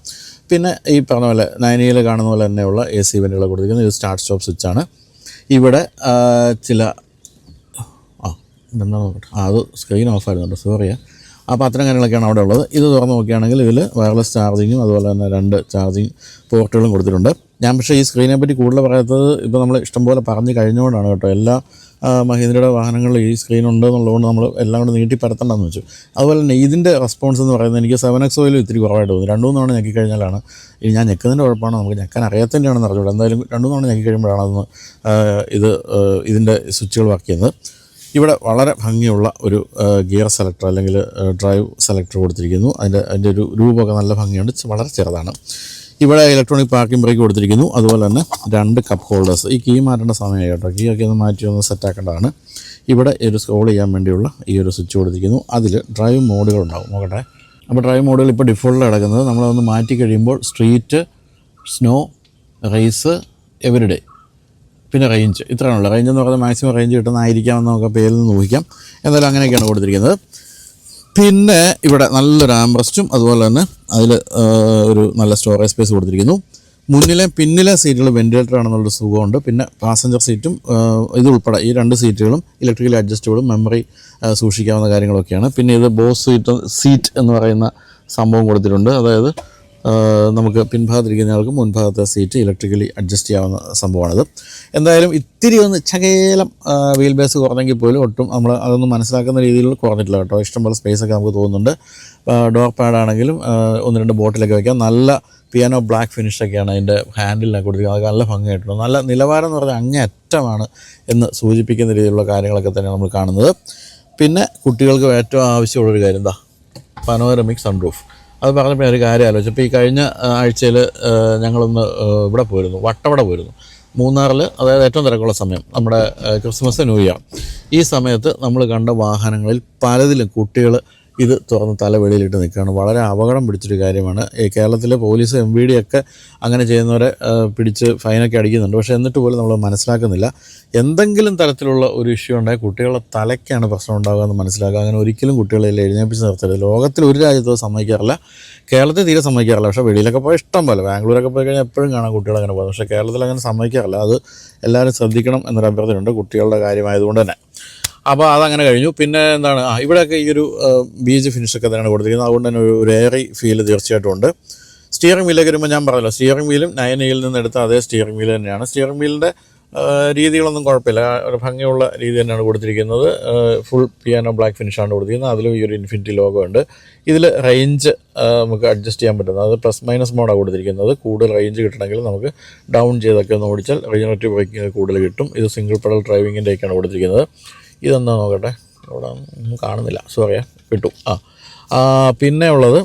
പിന്നെ ഈ പറഞ്ഞ പോലെ 9E കാണുന്ന പോലെ തന്നെയുള്ള AC വെൻറ്റുകൾ കൊടുത്തിരിക്കുന്നത്. ഇത് സ്റ്റാർട്ട് സ്റ്റോപ്പ് സ്വിച്ചാണ്. ഇവിടെ ചില എന്താ നോക്കട്ടെ, അത് സ്ക്രീൻ ഓഫായിരുന്നുണ്ട്, സോറിയാ. അപ്പോൾ അത്തരം കാര്യങ്ങളൊക്കെയാണ് അവിടെ ഉള്ളത്. ഇത് തുറന്ന് നോക്കുകയാണെങ്കിൽ ഇതിൽ വയർലെസ് ചാർജിങ്ങും അതുപോലെ തന്നെ 2 ചാർജിങ് പോർട്ടുകളും കൊടുത്തിട്ടുണ്ട്. ഞാൻ പക്ഷേ ഈ സ്ക്രീനെ പറ്റി കൂടുതൽ പറയാത്തത് ഇപ്പോൾ നമ്മൾ ഇഷ്ടംപോലെ പറഞ്ഞു കഴിഞ്ഞുകൊണ്ടാണ് കേട്ടോ. എല്ലാ മഹീന്ദ്രയുടെ വാഹനങ്ങളിൽ ഈ സ്ക്രീൻ ഉണ്ട് എന്നുള്ളതുകൊണ്ട് നമ്മൾ എല്ലാം കൂടെ നീട്ടി പരത്തണ്ടെന്ന് വെച്ചു. അതുപോലെ തന്നെ ഇതിൻ്റെ റെസ്പോൺസ് എന്ന് പറയുന്നത് എനിക്ക് 7XOയിൽ ഇത്തിരി കുറവായിട്ട് തോന്നി. 2-3 തവണ ഞെക്കി കഴിഞ്ഞാലാണ്, ഇനി ഞാൻ ഞെക്കുന്നതിൻ്റെ കുഴപ്പമാണ്, നമുക്ക് ഞെക്കാൻ അറിയാത്തതിൻ്റെയാണെന്ന് അറിഞ്ഞൂടെ, എന്തായാലും 2-3 തവണ ഞെക്കി കഴിയുമ്പോഴാണ് അതൊന്ന് ഇതിൻ്റെ സ്വിച്ചുകൾ വർക്ക് ചെയ്യുന്നത്. ഇവിടെ വളരെ ഭംഗിയുള്ള ഒരു ഗിയർ സെലക്ടർ അല്ലെങ്കിൽ ഡ്രൈവ് സെലക്ടർ കൊടുത്തിരിക്കുന്നു. അതിൻ്റെ ഒരു രൂപമൊക്കെ നല്ല ഭംഗിയുണ്ട്, വളരെ ചെറുതാണ്. ഇവിടെ ഇലക്ട്രോണിക് പാർക്കിംഗ് ബ്രേക്ക് കൊടുത്തിരിക്കുന്നു. അതുപോലെ തന്നെ 2 കപ്പ് ഹോൾഡേഴ്സ്. ഈ കീ മാറ്റേണ്ട സമയമായി കേട്ടോ, കീ ഒക്കെ ഒന്ന് മാറ്റി ഒന്ന് സെറ്റാക്കേണ്ടതാണ്. ഇവിടെ ഒരു സ്ക്രോൾ ചെയ്യാൻ വേണ്ടിയുള്ള ഈ ഒരു സ്വിച്ച് കൊടുത്തിരിക്കുന്നു. അതിൽ ഡ്രൈവ് മോഡുകളുണ്ടാവും, നോക്കട്ടെ. അപ്പോൾ ഡ്രൈവ് മോഡുകൾ ഇപ്പോൾ ഡിഫോൾട്ടിൽ കിടക്കുന്നത്. നമ്മളതൊന്ന് മാറ്റി കഴിയുമ്പോൾ സ്ട്രീറ്റ്, സ്നോ, റേസ്, എവരിഡേ, പിന്നെ റേഞ്ച്, ഇത്രയാണുള്ള റേഞ്ച് എന്ന് പറയുന്നത്. മാക്സിമം റേഞ്ച് കിട്ടുന്നതായിരിക്കാമെന്ന് നമുക്ക് പേരിൽ നിന്ന് ഊഹിക്കാം. എന്തായാലും അങ്ങനെയൊക്കെയാണ് കൊടുത്തിരിക്കുന്നത്. പിന്നെ ഇവിടെ നല്ലൊരു ആംബ്രസ്റ്റും അതുപോലെ തന്നെ അതിൽ ഒരു നല്ല സ്റ്റോറേജ് സ്പേസ് കൊടുത്തിരിക്കുന്നു. മുന്നിലെ പിന്നിലെ സീറ്റുകൾ വെൻറ്റിലേറ്റർ ആണെന്നുള്ളൊരു സുഖമുണ്ട്. പിന്നെ പാസഞ്ചർ സീറ്റും ഇതുൾപ്പെടെ ഈ 2 സീറ്റുകളും ഇലക്ട്രിക്കലി അഡ്ജസ്റ്റബിളും മെമ്മറി സൂക്ഷിക്കാവുന്ന കാര്യങ്ങളൊക്കെയാണ്. പിന്നെ ഇത് ബോസ് സീറ്റ് എന്ന് പറയുന്ന സംഭവം കൊടുത്തിട്ടുണ്ട്. അതായത് നമുക്ക് പിൻഭാഗത്തിരിക്കുന്നയാൾക്ക് മുൻഭാഗത്തെ സീറ്റ് ഇലക്ട്രിക്കലി അഡ്ജസ്റ്റ് ചെയ്യാവുന്ന സംഭവമാണിത്. എന്തായാലും ഇത്തിരി ഒന്ന് ചകേലം വീൽ ബേസ് കുറഞ്ഞെങ്കിൽ പോലും ഒട്ടും നമ്മൾ അതൊന്നും മനസ്സിലാക്കുന്ന രീതിയിൽ കുറഞ്ഞിട്ടില്ല കേട്ടോ. ഇഷ്ടംപോലെ സ്പേസൊക്കെ നമുക്ക് തോന്നുന്നുണ്ട്. ഡോർ പാഡാണെങ്കിലും 1-2 ബോട്ടിലൊക്കെ വയ്ക്കാം. നല്ല പിയാനോ ബ്ലാക്ക് ഫിനിഷൊക്കെയാണ് അതിൻ്റെ ഹാൻഡിലിനൊക്കെ കൊടുത്തിരിക്കുന്നത്. അത് നല്ല ഭംഗിയായിട്ടുണ്ട്. നല്ല നിലവാരം എന്ന് പറഞ്ഞാൽ അങ്ങേയറ്റമാണ് എന്ന് സൂചിപ്പിക്കുന്ന രീതിയിലുള്ള കാര്യങ്ങളൊക്കെ തന്നെയാണ് നമ്മൾ കാണുന്നത്. പിന്നെ കുട്ടികൾക്ക് ഏറ്റവും ആവശ്യമുള്ളൊരു കാര്യം എന്താ, പനോരമിക് സൺറൂഫ്. അത് പറഞ്ഞപ്പോൾ ഒരു കാര്യം ആലോചിച്ചു. ഇപ്പോൾ ഈ കഴിഞ്ഞ ആഴ്ചയിൽ ഞങ്ങളൊന്ന് ഇവിടെ പോയിരുന്നു, വട്ടവട പോയിരുന്നു, മൂന്നാറിൽ. അതായത് ഏറ്റവും തിരക്കുള്ള സമയം നമ്മുടെ ക്രിസ്മസ്, ന്യൂ ഇയർ. ഈ സമയത്ത് നമ്മൾ കണ്ട വാഹനങ്ങളിൽ പലതിലും കുട്ടികൾ ഇത് തുറന്ന് തല വെളിയിലിട്ട് നിൽക്കുകയാണ്. വളരെ അപകടം പിടിച്ചൊരു കാര്യമാണ്. ഈ കേരളത്തിലെ പോലീസ് MVD ഒക്കെ അങ്ങനെ ചെയ്യുന്നവരെ പിടിച്ച് ഫൈനൊക്കെ അടിക്കുന്നുണ്ട്. പക്ഷേ എന്നിട്ട് പോലും നമ്മൾ മനസ്സിലാക്കുന്നില്ല. എന്തെങ്കിലും തരത്തിലുള്ള ഒരു ഇഷ്യൂ ഉണ്ടായി കുട്ടികളുടെ തലയ്ക്കാണ് പ്രശ്നം ഉണ്ടാകുക എന്ന് മനസ്സിലാക്കുക. അങ്ങനെ ഒരിക്കലും കുട്ടികളെ എഴുന്നേപ്പിച്ച് നിർത്തരുത്. ലോകത്തിൽ ഒരു രാജ്യത്തും സമ്മതിക്കാറില്ല, കേരളത്തിൽ തീരെ സമ്മതിക്കാറില്ല. പക്ഷേ വെളിയിലൊക്കെ പോയി ഇഷ്ടം പോലെ, ബാംഗ്ലൂരൊക്കെ പോയി കഴിഞ്ഞാൽ എപ്പോഴും കാണാം കുട്ടികൾ അങ്ങനെ പോകുന്നത്. പക്ഷേ കേരളത്തിൽ അങ്ങനെ സമ്മതിക്കാറില്ല. അത് എല്ലാവരും ശ്രദ്ധിക്കണം എന്നൊരു അഭ്യർത്ഥനയുണ്ട് കുട്ടികളുടെ കാര്യമായതുകൊണ്ട് തന്നെ. അപ്പോൾ അതങ്ങനെ കഴിഞ്ഞു. പിന്നെ എന്താണ്, ഇവിടെയൊക്കെ ഈ ഒരു ബീച്ച് ഫിനിഷൊക്കെ തന്നെയാണ് കൊടുത്തിരിക്കുന്നത്. അതുകൊണ്ട് തന്നെ ഒരു എയറി ഫീല് തീർച്ചയായിട്ടും ഉണ്ട്. സ്റ്റിയറിംഗ് വീലൊക്കെ വരുമ്പോൾ ഞാൻ പറഞ്ഞല്ലോ, സ്റ്റിയറിംഗ് വീലും 9Aയിൽ നിന്ന് എടുത്ത അതേ സ്റ്റിയറിംഗ് വീൽ തന്നെയാണ്. സ്റ്റിയറിംഗ് വീലിൻ്റെ രീതികളൊന്നും കുഴപ്പമില്ല, ഒരു ഭംഗിയുള്ള രീതി തന്നെയാണ് കൊടുത്തിരിക്കുന്നത്. ഫുൾ പിയാനോ ബ്ലാക്ക് ഫിനിഷാണ് കൊടുത്തിരിക്കുന്നത്. അതിലും ഈ ഒരു ഇൻഫിനിറ്റി ലോഗോ ഉണ്ട്. ഇതിൽ റേഞ്ച് നമുക്ക് അഡ്ജസ്റ്റ് ചെയ്യാൻ പറ്റുന്നത്, അത് +- മോഡാണ് കൊടുത്തിരിക്കുന്നത്. കൂടുതൽ റേഞ്ച് കിട്ടണമെങ്കിൽ നമുക്ക് ഡൗൺ ചെയ്തൊക്കെ ഒന്ന് ഓടിച്ചാൽ റീജനറേറ്റീവ് ബ്രേക്കിംഗ് കൂടുതൽ കിട്ടും. ഇത് സിംഗിൾ പെഡൽ ഡ്രൈവിങ്ങിൻ്റെയൊക്കെയാണ് കൊടുത്തിരിക്കുന്നത്. ഇതെന്താ നോക്കട്ടെ, ഇവിടെ ഒന്നും കാണുന്നില്ല, സോറിയാ, കിട്ടു. പിന്നെ ഉള്ളത്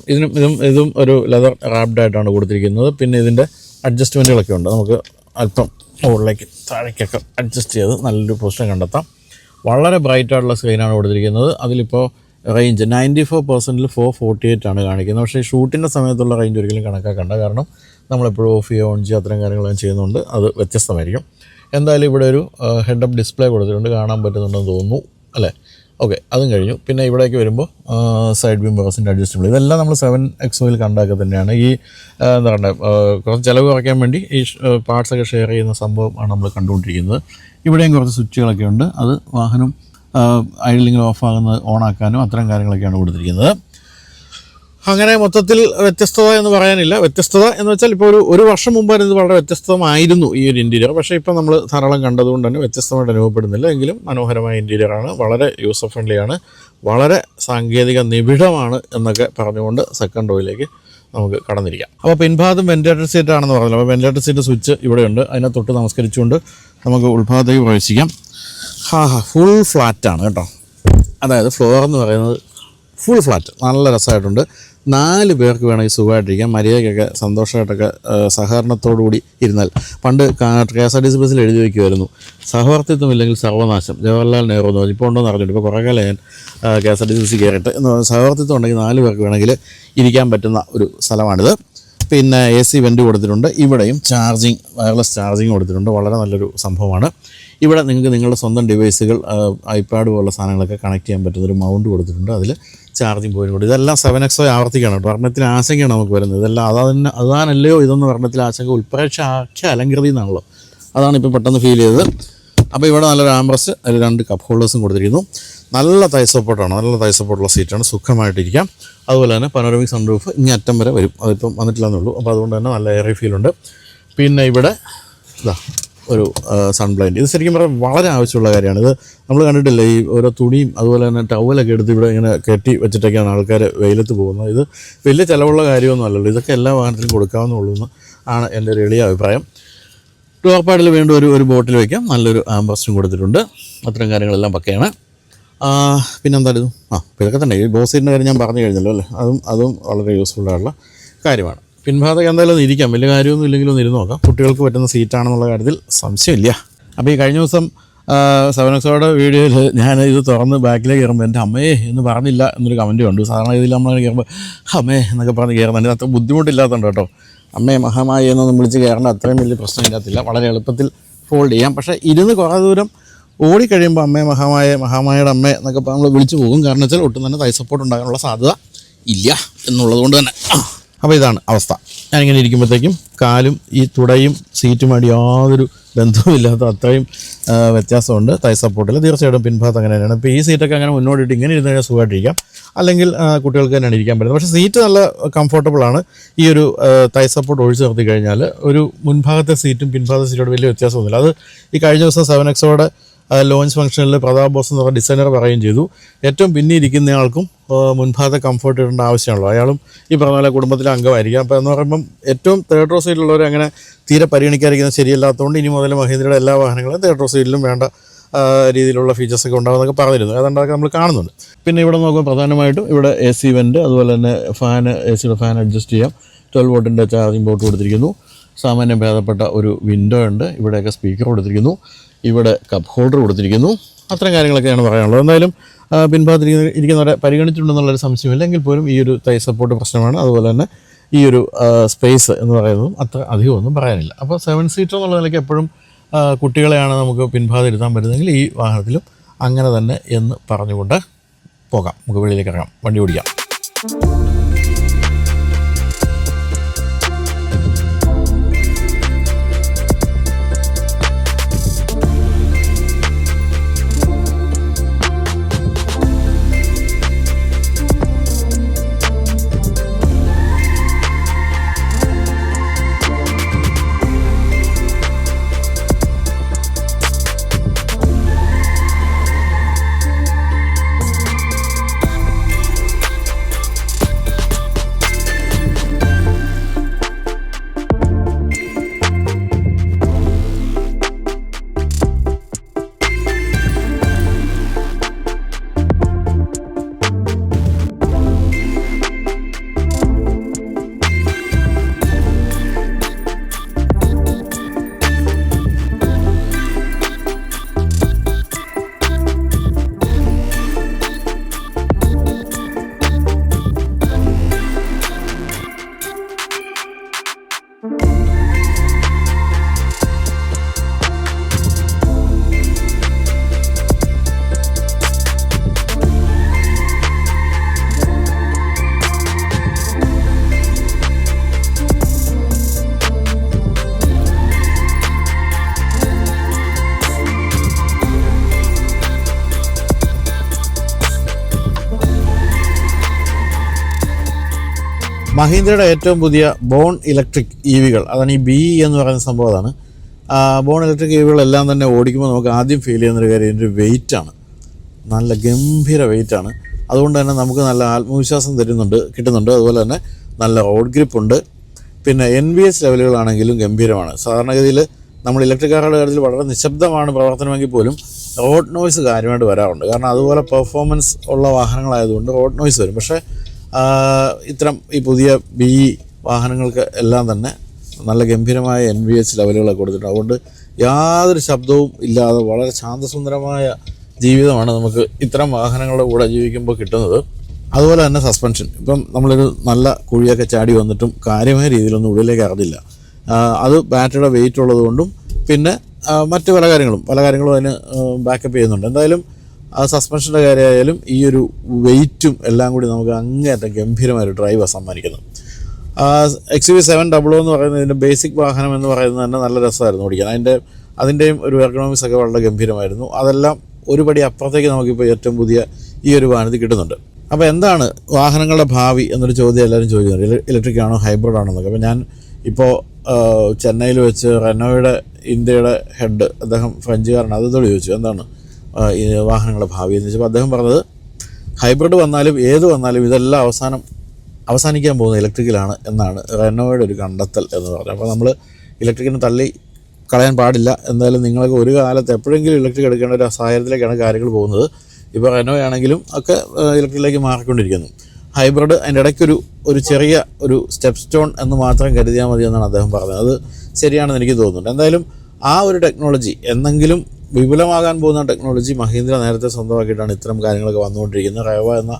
ഇതും ഒരു ലെതർ റാപ്ഡായിട്ടാണ് കൊടുത്തിരിക്കുന്നത്. പിന്നെ ഇതിൻ്റെ അഡ്ജസ്റ്റ്മെൻറ്റുകളൊക്കെ ഉണ്ട്. നമുക്ക് അല്പം മുകളിലേക്ക് താഴേക്കൊക്കെ അഡ്ജസ്റ്റ് ചെയ്ത് നല്ലൊരു പൊസിഷൻ കണ്ടെത്താം. വളരെ ബ്രൈറ്റായിട്ടുള്ള സ്ക്രീനാണ് കൊടുത്തിരിക്കുന്നത്. അതിലിപ്പോൾ റേഞ്ച് 94%-ൽ 448 ആണ് കാണിക്കുന്നത്. പക്ഷേ ഷൂട്ടിൻ്റെ സമയത്തുള്ള റേഞ്ച് ഒരിക്കലും കണക്കാക്കണ്ട, കാരണം നമ്മളെപ്പോഴും ഓഫ് ചെയ്യുക, ഓൺ ചെയ്യുക, അത്തരം കാര്യങ്ങളെല്ലാം ചെയ്യുന്നുണ്ട്. അത് വ്യത്യസ്തമായിരിക്കും. എന്തായാലും ഇവിടെ ഒരു ഹെഡ് അപ്പ് ഡിസ്പ്ലേ കൊടുത്തിട്ടുണ്ട്, കാണാൻ പറ്റുന്നുണ്ടെന്ന് തോന്നുന്നു അല്ലേ. ഓക്കെ, അതും കഴിഞ്ഞു. പിന്നെ ഇവിടേക്ക് വരുമ്പോൾ സൈഡ് വ്യൂ മിറേഴ്സിൻ്റെ അഡ്ജസ്റ്റബിൾ, ഇതെല്ലാം നമ്മൾ 7XOയിൽ കണ്ടൊക്കെ തന്നെയാണ്. ഈ എന്താ പറയുക, കുറച്ച് ചിലവ് കുറയ്ക്കാൻ വേണ്ടി ഈ പാർട്സൊക്കെ ഷെയർ ചെയ്യുന്ന സംഭവമാണ് നമ്മൾ കണ്ടുകൊണ്ടിരിക്കുന്നത്. ഇവിടെയും കുറച്ച് സ്വിച്ചുകളൊക്കെ ഉണ്ട്. അത് വാഹനം ഐഡലിംഗ് ഓഫാകുന്നത് ഓണാക്കാനും അത്തരം കാര്യങ്ങളൊക്കെയാണ് കൊടുത്തിരിക്കുന്നത്. അങ്ങനെ മൊത്തത്തിൽ വ്യത്യസ്തത എന്ന് പറയാനില്ല. വ്യത്യസ്തത എന്ന് വെച്ചാൽ ഇപ്പോൾ ഒരു വർഷം മുമ്പായിരുന്നു ഇത് വളരെ വ്യത്യസ്തമായിരുന്നു ഈ ഒരു ഇൻറ്റീരിയർ. പക്ഷേ ഇപ്പോൾ നമ്മൾ ധാരാളം കണ്ടതുകൊണ്ട് തന്നെ വ്യത്യസ്തമായിട്ട് അനുഭവപ്പെടുന്നില്ല. എങ്കിലും മനോഹരമായ ഇൻറ്റീരിയറാണ്, വളരെ യൂസർ ഫ്രണ്ട്ലിയാണ്, വളരെ സാങ്കേതിക നിബിഡമാണ് എന്നൊക്കെ പറഞ്ഞുകൊണ്ട് സെക്കൻഡ് റോയിലേക്ക് നമുക്ക് കടന്നിരിക്കാം. അപ്പോൾ പിൻഭാഗം വെൻറ്റിലേറ്റർ സീറ്റ് ആണെന്ന് പറഞ്ഞല്ലോ. അപ്പോൾ വെൻറ്റിലേറ്റർ സീറ്റ് സ്വിച്ച് ഇവിടെയുണ്ട്. അതിനെ തൊട്ട് നമസ്കരിച്ചുകൊണ്ട് നമുക്ക് ഉൾഭാഗത്തേക്ക് പ്രവേശിക്കാം. ഫുൾ ഫ്ലാറ്റാണ് കേട്ടോ. അതായത് ഫ്ലോർ എന്ന് പറയുന്നത് ഫുൾ ഫ്ലാറ്റ്, നല്ല രസമായിട്ടുണ്ട്. 4 പേർക്ക് വേണമെങ്കിൽ സുഖമായിട്ടിരിക്കാം, മര്യാദയ്ക്കൊക്കെ സന്തോഷമായിട്ടൊക്കെ സഹകരണത്തോടുകൂടി ഇരുന്നാൽ. പണ്ട് KSRTC ബസ്സിൽ എഴുതി വയ്ക്കുമായിരുന്നു, സഹവർത്തിത്വം ഇല്ലെങ്കിൽ സർവനാശം, ജവഹർലാൽ നെഹ്റു എന്ന് പറഞ്ഞു. ഇപ്പോൾ ഉണ്ടോയെന്ന് അറിഞ്ഞിട്ട്, ഇപ്പോൾ കുറേ കാലം ഞാൻ KSRTC ബസ്സിൽ കയറിയിട്ട് എന്ന് പറഞ്ഞാൽ സഹവർത്തിത്വം ഉണ്ടെങ്കിൽ 4 പേർക്ക് വേണമെങ്കിൽ ഇരിക്കാൻ പറ്റുന്ന ഒരു സ്ഥലമാണിത്. പിന്നെ AC വെൻറ്റ് കൊടുത്തിട്ടുണ്ട്. ഇവിടെയും ചാർജിങ്, വയർലെസ് ചാർജിങ് കൊടുത്തിട്ടുണ്ട്. വളരെ നല്ലൊരു സംഭവമാണ്. ഇവിടെ നിങ്ങൾക്ക് നിങ്ങളുടെ സ്വന്തം ഡിവൈസുകൾ, ഐപാഡ് പോലുള്ള സാധനങ്ങളൊക്കെ കണക്ട് ചെയ്യാൻ പറ്റുന്നൊരു മൗണ്ട് കൊടുത്തിട്ടുണ്ട്. അതിൽ ചാർജിങ് പോയിന്റ് കൊടുത്തു. ഇതെല്ലാം 7XO ആവർത്തിക്കുകയാണ് കേട്ടോ. വർണ്ണത്തിൽ ആശങ്കയാണ് നമുക്ക് വരുന്നത്. ഇതെല്ലാം അതാണല്ലയോ ഇതെന്ന് വർണ്ണത്തിൽ ആശങ്ക ഉൾപ്രേക്ഷ അലങ്കൃതി എന്നാണല്ലോ, അതാണ് ഇപ്പോൾ പെട്ടെന്ന് ഫീൽ ചെയ്തത്. അപ്പോൾ ഇവിടെ നല്ലൊരു ആംബ്രസ്റ്റ്, അതിൽ 2 കപ്പ് ഹോൾഡേഴ്സും കൊടുത്തിരിക്കുന്നു. നല്ല തൈ സപ്പോർട്ടാണ്, നല്ല തൈ സപ്പോർട്ടുള്ള സീറ്റാണ്, സുഖമായിട്ടിരിക്കാം. അതുപോലെ തന്നെ പനോരമിക് സൺറൂഫ് ഇനി അറ്റം വരെ വരും, അതിപ്പം വന്നിട്ടില്ലെന്നുള്ളൂ. അപ്പോൾ അതുകൊണ്ട് തന്നെ നല്ല എയറി ഫീലുണ്ട്. പിന്നെ ഇവിടെ ഇതാ ഒരു സൺ ബ്ലൈൻഡ്. ഇത് ശരിക്കും പറഞ്ഞാൽ വളരെ ആവശ്യമുള്ള കാര്യമാണ്. ഇത് നമ്മൾ കണ്ടിട്ടില്ല, ഈ ഓരോ തുണിയും അതുപോലെ തന്നെ ടവലൊക്കെ എടുത്ത് ഇവിടെ ഇങ്ങനെ കെട്ടി വെച്ചിട്ടൊക്കെയാണ് ആൾക്കാർ വെയിലത്ത് പോകുന്നത്. ഇത് വലിയ ചിലവുള്ള കാര്യമൊന്നും അല്ലല്ലോ. ഇതൊക്കെ എല്ലാ വാഹനത്തിനും കൊടുക്കാവുന്നുള്ളൂ എന്ന് ആണ് എൻ്റെ ഒരു എളിയ അഭിപ്രായം. ഡോർ പാഡിൽ വീണ്ടും ഒരു ബോട്ടിൽ വയ്ക്കാം, നല്ലൊരു ആംബസ്റ്റും കൊടുത്തിട്ടുണ്ട്. അത്തരം കാര്യങ്ങളെല്ലാം പക്കയാണ്. പിന്നെന്തായാലും അപ്പോൾ ഇതൊക്കെ തന്നെ. ഈ ബോസിൻ്റെ കാര്യം ഞാൻ പറഞ്ഞു കഴിഞ്ഞല്ലോ അല്ലേ, അതും വളരെ യൂസ്ഫുള്ളായിട്ടുള്ള കാര്യമാണ്. പിൻഭാഗത്തൊക്കെ എന്തായാലും ഒന്ന് ഇരിക്കാം, വലിയ കാര്യമൊന്നും ഇല്ലെങ്കിലും ഒന്ന് ഇരുന്ന് നോക്കാം. കുട്ടികൾക്ക് പറ്റുന്ന സീറ്റാണെന്നുള്ള കാര്യത്തിൽ സംശയമില്ല. അപ്പോൾ ഈ കഴിഞ്ഞ ദിവസം 7Xോടെ വീഡിയോയിൽ ഞാൻ ഇത് തുറന്ന് ബാക്കിലേക്ക് കയറുമ്പോൾ എൻ്റെ അമ്മയെ എന്ന് പറഞ്ഞില്ല എന്നൊരു കമൻറ്റ് കണ്ടു. സാധാരണ ഇതിൽ നമ്മൾ കയറുമ്പോൾ അമ്മേ എന്നൊക്കെ പറഞ്ഞ് കയറുന്നുണ്ട്. അത്ര ബുദ്ധിമുട്ടില്ലാത്തതുണ്ട് കേട്ടോ. അമ്മയെ മഹാമായി എന്നൊന്നും വിളിച്ച് കയറേണ്ട അത്രയും വലിയ പ്രശ്നമില്ലാത്തില്ല, വളരെ എളുപ്പത്തിൽ ഫോൾഡ് ചെയ്യാം. പക്ഷേ ഇരുന്ന് കുറേ ദൂരം ഓടിക്കഴിയുമ്പോൾ അമ്മയെ മഹാമായയുടെ അമ്മ എന്നൊക്കെ നമ്മൾ വിളിച്ചു പോകും. കാരണം വെച്ചാൽ ഒട്ടും തന്നെ തൈ സപ്പോർട്ട് ഉണ്ടാകാനുള്ള സാധ്യത ഇല്ല എന്നുള്ളത് കൊണ്ട് തന്നെ. അപ്പോൾ ഇതാണ് അവസ്ഥ. ഞാനിങ്ങനെ ഇരിക്കുമ്പോഴത്തേക്കും കാലും ഈ തുടയും സീറ്റുമായിട്ട് യാതൊരു ബന്ധവുമില്ലാത്ത അത്രയും വ്യത്യാസമുണ്ട് തൈ സപ്പോർട്ടിൽ. തീർച്ചയായിട്ടും പിൻഭാഗത്ത് അങ്ങനെ തന്നെയാണ്. ഇപ്പോൾ ഈ സീറ്റൊക്കെ അങ്ങനെ മുന്നോട്ടിട്ട് ഇങ്ങനെ ഇരുന്ന് കഴിഞ്ഞാൽ സുഖമായിട്ടിരിക്കാം, അല്ലെങ്കിൽ കുട്ടികൾക്ക് തന്നെയാണ് ഇരിക്കാൻ പറ്റുന്നത്. പക്ഷേ സീറ്റ് നല്ല കംഫർട്ടബിളാണ്. ഈ ഒരു തൈ സപ്പോർട്ട് ഒഴിച്ചു നിർത്തി കഴിഞ്ഞാൽ ഒരു മുൻഭാഗത്തെ സീറ്റും പിൻഭാഗത്തെ സീറ്റോട് വലിയ വ്യത്യാസമൊന്നുമില്ല. അത് ഈ കഴിഞ്ഞ ദിവസം 7Xോടെ ലോഞ്ച് ഫംഗ്ഷനിൽ പ്രതാപ് ബോസ് എന്ന് പറഞ്ഞ ഡിസൈനർ പറയുകയും ചെയ്തു. ഏറ്റവും പിന്നിരിക്കുന്നയാൾക്കും മുൻഭാഗത്തെ കംഫർട്ട് ഇടേണ്ട ആവശ്യമുള്ളൂ. അയാളും ഈ പറഞ്ഞ പോലെ കുടുംബത്തിലെ അംഗമായിരിക്കും. അപ്പോൾ എന്ന് പറയുമ്പം ഏറ്റവും തേർഡ് റോ സീറ്റിലുള്ളവർ അങ്ങനെ തീരെ പരിഗണിക്കാതിരിക്കുന്നത് ശരിയല്ലാത്തതുകൊണ്ട് ഇനി മുതൽ മഹീന്ദ്രയുടെ എല്ലാ വാഹനങ്ങളും തേർഡ് റോ സീറ്റിലും വേണ്ട രീതിയിലുള്ള ഫീച്ചേഴ്സൊക്കെ ഉണ്ടാകുമെന്നൊക്കെ പറഞ്ഞിരുന്നു. അതുകൊണ്ടൊക്കെ നമ്മൾ കാണുന്നുണ്ട്. പിന്നെ ഇവിടെ നോക്കുമ്പോൾ പ്രധാനമായിട്ടും ഇവിടെ AC വെൻ്റ്, അതുപോലെ തന്നെ ACയുടെ ഫാൻ അഡ്ജസ്റ്റ് ചെയ്യാം. 12 വോട്ടിൻ്റെ ചാർജിങ് പോർട്ട് കൊടുത്തിരിക്കുന്നു. സാമാന്യം ഭേദപ്പെട്ട ഒരു വിൻഡോ ഉണ്ട്. ഇവിടെയൊക്കെ സ്പീക്കർ കൊടുത്തിരിക്കുന്നു. ഇവിടെ കപ്പ് ഹോൾഡർ കൊടുത്തിരിക്കുന്നു. അത്തരം കാര്യങ്ങളൊക്കെയാണ് പറയാനുള്ളത്. എന്തായാലും പിൻഭാഗത്ത് ഇരിക്കുന്നവരെ പരിഗണിച്ചിട്ടുണ്ടെന്നുള്ളൊരു സംശയമില്ല. എങ്കിൽ പോലും ഈ ഒരു തൈ സപ്പോർട്ട് പ്രശ്നമാണ്. അതുപോലെ തന്നെ ഈ ഒരു സ്പേസ് എന്ന് പറയുന്നതും അത്ര അധികമൊന്നും പറയാനില്ല. അപ്പോൾ 7 സീറ്റർ എന്നുള്ള നിലയ്ക്ക് എപ്പോഴും കുട്ടികളെയാണ് നമുക്ക് പിൻഭാഗത്ത് ഇരുത്താൻ പറ്റുന്നതെങ്കിൽ ഈ വാഹനത്തിലും അങ്ങനെ തന്നെ എന്ന് പറഞ്ഞുകൊണ്ട് പോകാം. നമുക്ക് വെളിയിലേക്ക് ഇറങ്ങാം, വണ്ടി ഓടിക്കാം. മഹീന്ദ്രയുടെ ഏറ്റവും പുതിയ ബോൺ ഇലക്ട്രിക് EVകൾ, അതാണ് ഈ BE എന്ന് പറയുന്ന സംഭവം. അതാണ് ബോൺ ഇലക്ട്രിക് EVകളെല്ലാം തന്നെ ഓടിക്കുമ്പോൾ നമുക്ക് ആദ്യം ഫീൽ ചെയ്യുന്നൊരു കാര്യം ഇതിൻ്റെ വെയിറ്റാണ്. നല്ല ഗംഭീര വെയിറ്റാണ്. അതുകൊണ്ട് തന്നെ നമുക്ക് നല്ല ആത്മവിശ്വാസം കിട്ടുന്നുണ്ട്. അതുപോലെ തന്നെ നല്ല റോഡ് ഗ്രിപ്പുണ്ട്. പിന്നെ NVH ലെവലുകളാണെങ്കിലും ഗംഭീരമാണ്. സാധാരണഗതിയിൽ നമ്മൾ ഇലക്ട്രിക് കാറുകളുടെ കാര്യത്തിൽ വളരെ നിശബ്ദമാണ് പ്രവർത്തനമെങ്കിൽ പോലും റോഡ് നോയ്സ് കാര്യമായിട്ട് വരാറുണ്ട്. കാരണം അതുപോലെ പെർഫോമൻസ് ഉള്ള വാഹനങ്ങളായതുകൊണ്ട് റോഡ് നോയ്സ് വരും. പക്ഷേ ഇത്തരം ഈ പുതിയ BE വാഹനങ്ങൾക്ക് എല്ലാം തന്നെ നല്ല ഗംഭീരമായ NVH ലെവലുകളൊക്കെ കൊടുത്തിട്ടുണ്ട്. അതുകൊണ്ട് യാതൊരു ശബ്ദവും ഇല്ലാതെ വളരെ ശാന്തസുന്ദരമായ ജീവിതമാണ് നമുക്ക് ഇത്തരം വാഹനങ്ങളുടെ കൂടെ ജീവിക്കുമ്പോൾ കിട്ടുന്നത്. അതുപോലെ തന്നെ സസ്പെൻഷൻ, ഇപ്പം നമ്മളൊരു നല്ല കുഴിയൊക്കെ ചാടി വന്നിട്ടും കാര്യമായ രീതിയിലൊന്നും ഉള്ളിലേക്ക് അറിഞ്ഞില്ല. അത് ബാറ്ററിയുടെ വെയിറ്റ് ഉള്ളതുകൊണ്ടും പിന്നെ മറ്റ് പല കാര്യങ്ങളും അതിന് ബാക്കപ്പ് ചെയ്യുന്നുണ്ട്. എന്തായാലും സസ്പെൻഷൻ്റെ കാര്യമായാലും ഈ ഒരു വെയിറ്റും എല്ലാം കൂടി നമുക്ക് അങ്ങേയറ്റം ഗംഭീരമായൊരു ഡ്രൈവ് സമ്മാനിക്കുന്നു. XUV700 എന്ന് പറയുന്നത് ഇതിൻ്റെ ബേസിക് വാഹനം എന്ന് പറയുന്നത് തന്നെ നല്ല രസമായിരുന്നു ഓടിക്കാൻ. അതിൻ്റെയും ഒരു എർഗണോമിക്സ് ഒക്കെ വളരെ ഗംഭീരമായിരുന്നു. അതെല്ലാം ഒരുപടി അപ്പുറത്തേക്ക് നമുക്കിപ്പോൾ ഏറ്റവും പുതിയ ഈ ഒരു വാഹനത്തിൽ കിട്ടുന്നുണ്ട്. അപ്പോൾ എന്താണ് വാഹനങ്ങളുടെ ഭാവി എന്നൊരു ചോദ്യം എല്ലാവരും ചോദിക്കുന്നുണ്ട്. ഇലക്ട്രിക് ആണോ ഹൈബ്രിഡ് ആണോ എന്നൊക്കെ. അപ്പോൾ ഞാൻ ഇപ്പോൾ ചെന്നൈയിൽ വെച്ച് റെനോയുടെ ഇന്ത്യയുടെ ഹെഡ്, അദ്ദേഹം ഫ്രഞ്ചുകാരനാണ്, അതോട് ചോദിച്ചു എന്താണ് ഈ വാഹനങ്ങളുടെ ഭാവി എന്ന് ചോദിച്ചപ്പോൾ അദ്ദേഹം പറഞ്ഞത് ഹൈബ്രിഡ് വന്നാലും ഏത് വന്നാലും ഇതെല്ലാം അവസാനിക്കാൻ പോകുന്ന ഇലക്ട്രിക്കലാണ് എന്നാണ് റെനോയുടെ ഒരു കണ്ടെത്തൽ എന്ന് പറഞ്ഞു. അപ്പോൾ നമ്മൾ ഇലക്ട്രിക്കിനെ തള്ളി കളയാൻ പാടില്ല. എന്തായാലും നിങ്ങൾക്ക് ഒരു കാലത്ത് എപ്പോഴെങ്കിലും ഇലക്ട്രിക് എടുക്കേണ്ട ഒരു സാഹചര്യത്തിലേക്കാണ് കാര്യങ്ങൾ പോകുന്നത്. ഇപ്പോൾ റെനോ ആണെങ്കിലും ഒക്കെ ഇലക്ട്രിക്കിലേക്ക് മാറിക്കൊണ്ടിരിക്കുന്നു. ഹൈബ്രിഡ് അതിൻ്റെ ഇടയ്ക്കൊരു ചെറിയ ഒരു സ്റ്റെപ്പ് സ്റ്റോൺ എന്ന് മാത്രം കരുതിയാൽ മതി എന്നാണ് അദ്ദേഹം പറഞ്ഞത്. അത് ശരിയാണെന്ന് എനിക്ക് തോന്നുന്നുണ്ട്. എന്തായാലും ആ ഒരു ടെക്നോളജി എന്നെങ്കിലും വിപുലമാകാൻ പോകുന്ന ടെക്നോളജി മഹീന്ദ്ര നേരത്തെ സ്വന്തമാക്കിയിട്ടാണ് ഇത്തരം കാര്യങ്ങളൊക്കെ വന്നുകൊണ്ടിരിക്കുന്നത്. റേവ എന്ന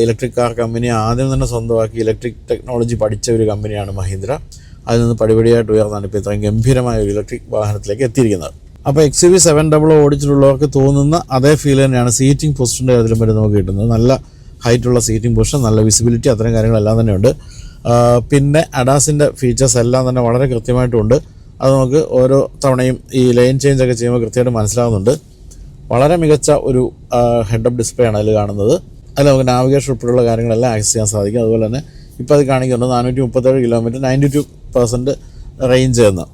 ഇലക്ട്രിക് കാർ കമ്പനി ആദ്യം തന്നെ സ്വന്തമാക്കി ഇലക്ട്രിക് ടെക്നോളജി പഠിച്ച ഒരു കമ്പനിയാണ് മഹീന്ദ്ര. അതിൽ നിന്ന് പടിപടിയായിട്ട് ഉയർന്നാണ് ഇപ്പോൾ ഇത്രയും ഗംഭീരമായ ഒരു ഇലക്ട്രിക് വാഹനത്തിലേക്ക് എത്തിയിരിക്കുന്നത്. അപ്പോൾ XUV 700 ഓടിച്ചിട്ടുള്ളവർക്ക് തോന്നുന്ന അതേ ഫീൽ തന്നെയാണ് സീറ്റിംഗ് പൊസിഷൻ്റെ കാര്യത്തിലും വരെ നമുക്ക് കിട്ടുന്നത്. നല്ല ഹൈറ്റുള്ള സീറ്റിംഗ് പൊസിഷൻ, നല്ല വിസിബിലിറ്റി, അത്തരം കാര്യങ്ങളെല്ലാം തന്നെ ഉണ്ട്. പിന്നെ അഡാസിൻ്റെ ഫീച്ചേഴ്സ് എല്ലാം തന്നെ വളരെ കൃത്യമായിട്ടുണ്ട്. അത് നമുക്ക് ഓരോ തവണയും ഈ ലൈൻ ചേഞ്ച് ഒക്കെ ചെയ്യുമ്പോൾ കൃത്യമായിട്ട് മനസ്സിലാകുന്നുണ്ട്. വളരെ മികച്ച ഒരു ഹെഡ് അപ്പ് ഡിസ്പ്ലേ ആണ് അതിൽ കാണുന്നത്. അതിൽ നമുക്ക് നാവിഗേഷൻ ഉൾപ്പെടെയുള്ള കാര്യങ്ങളെല്ലാം ആക്സസ് ചെയ്യാൻ സാധിക്കും. അതുപോലെ തന്നെ ഇപ്പോൾ അത് കാണിക്കുന്നുണ്ട് 437 കിലോമീറ്റർ 92% റേഞ്ച് എന്ന്.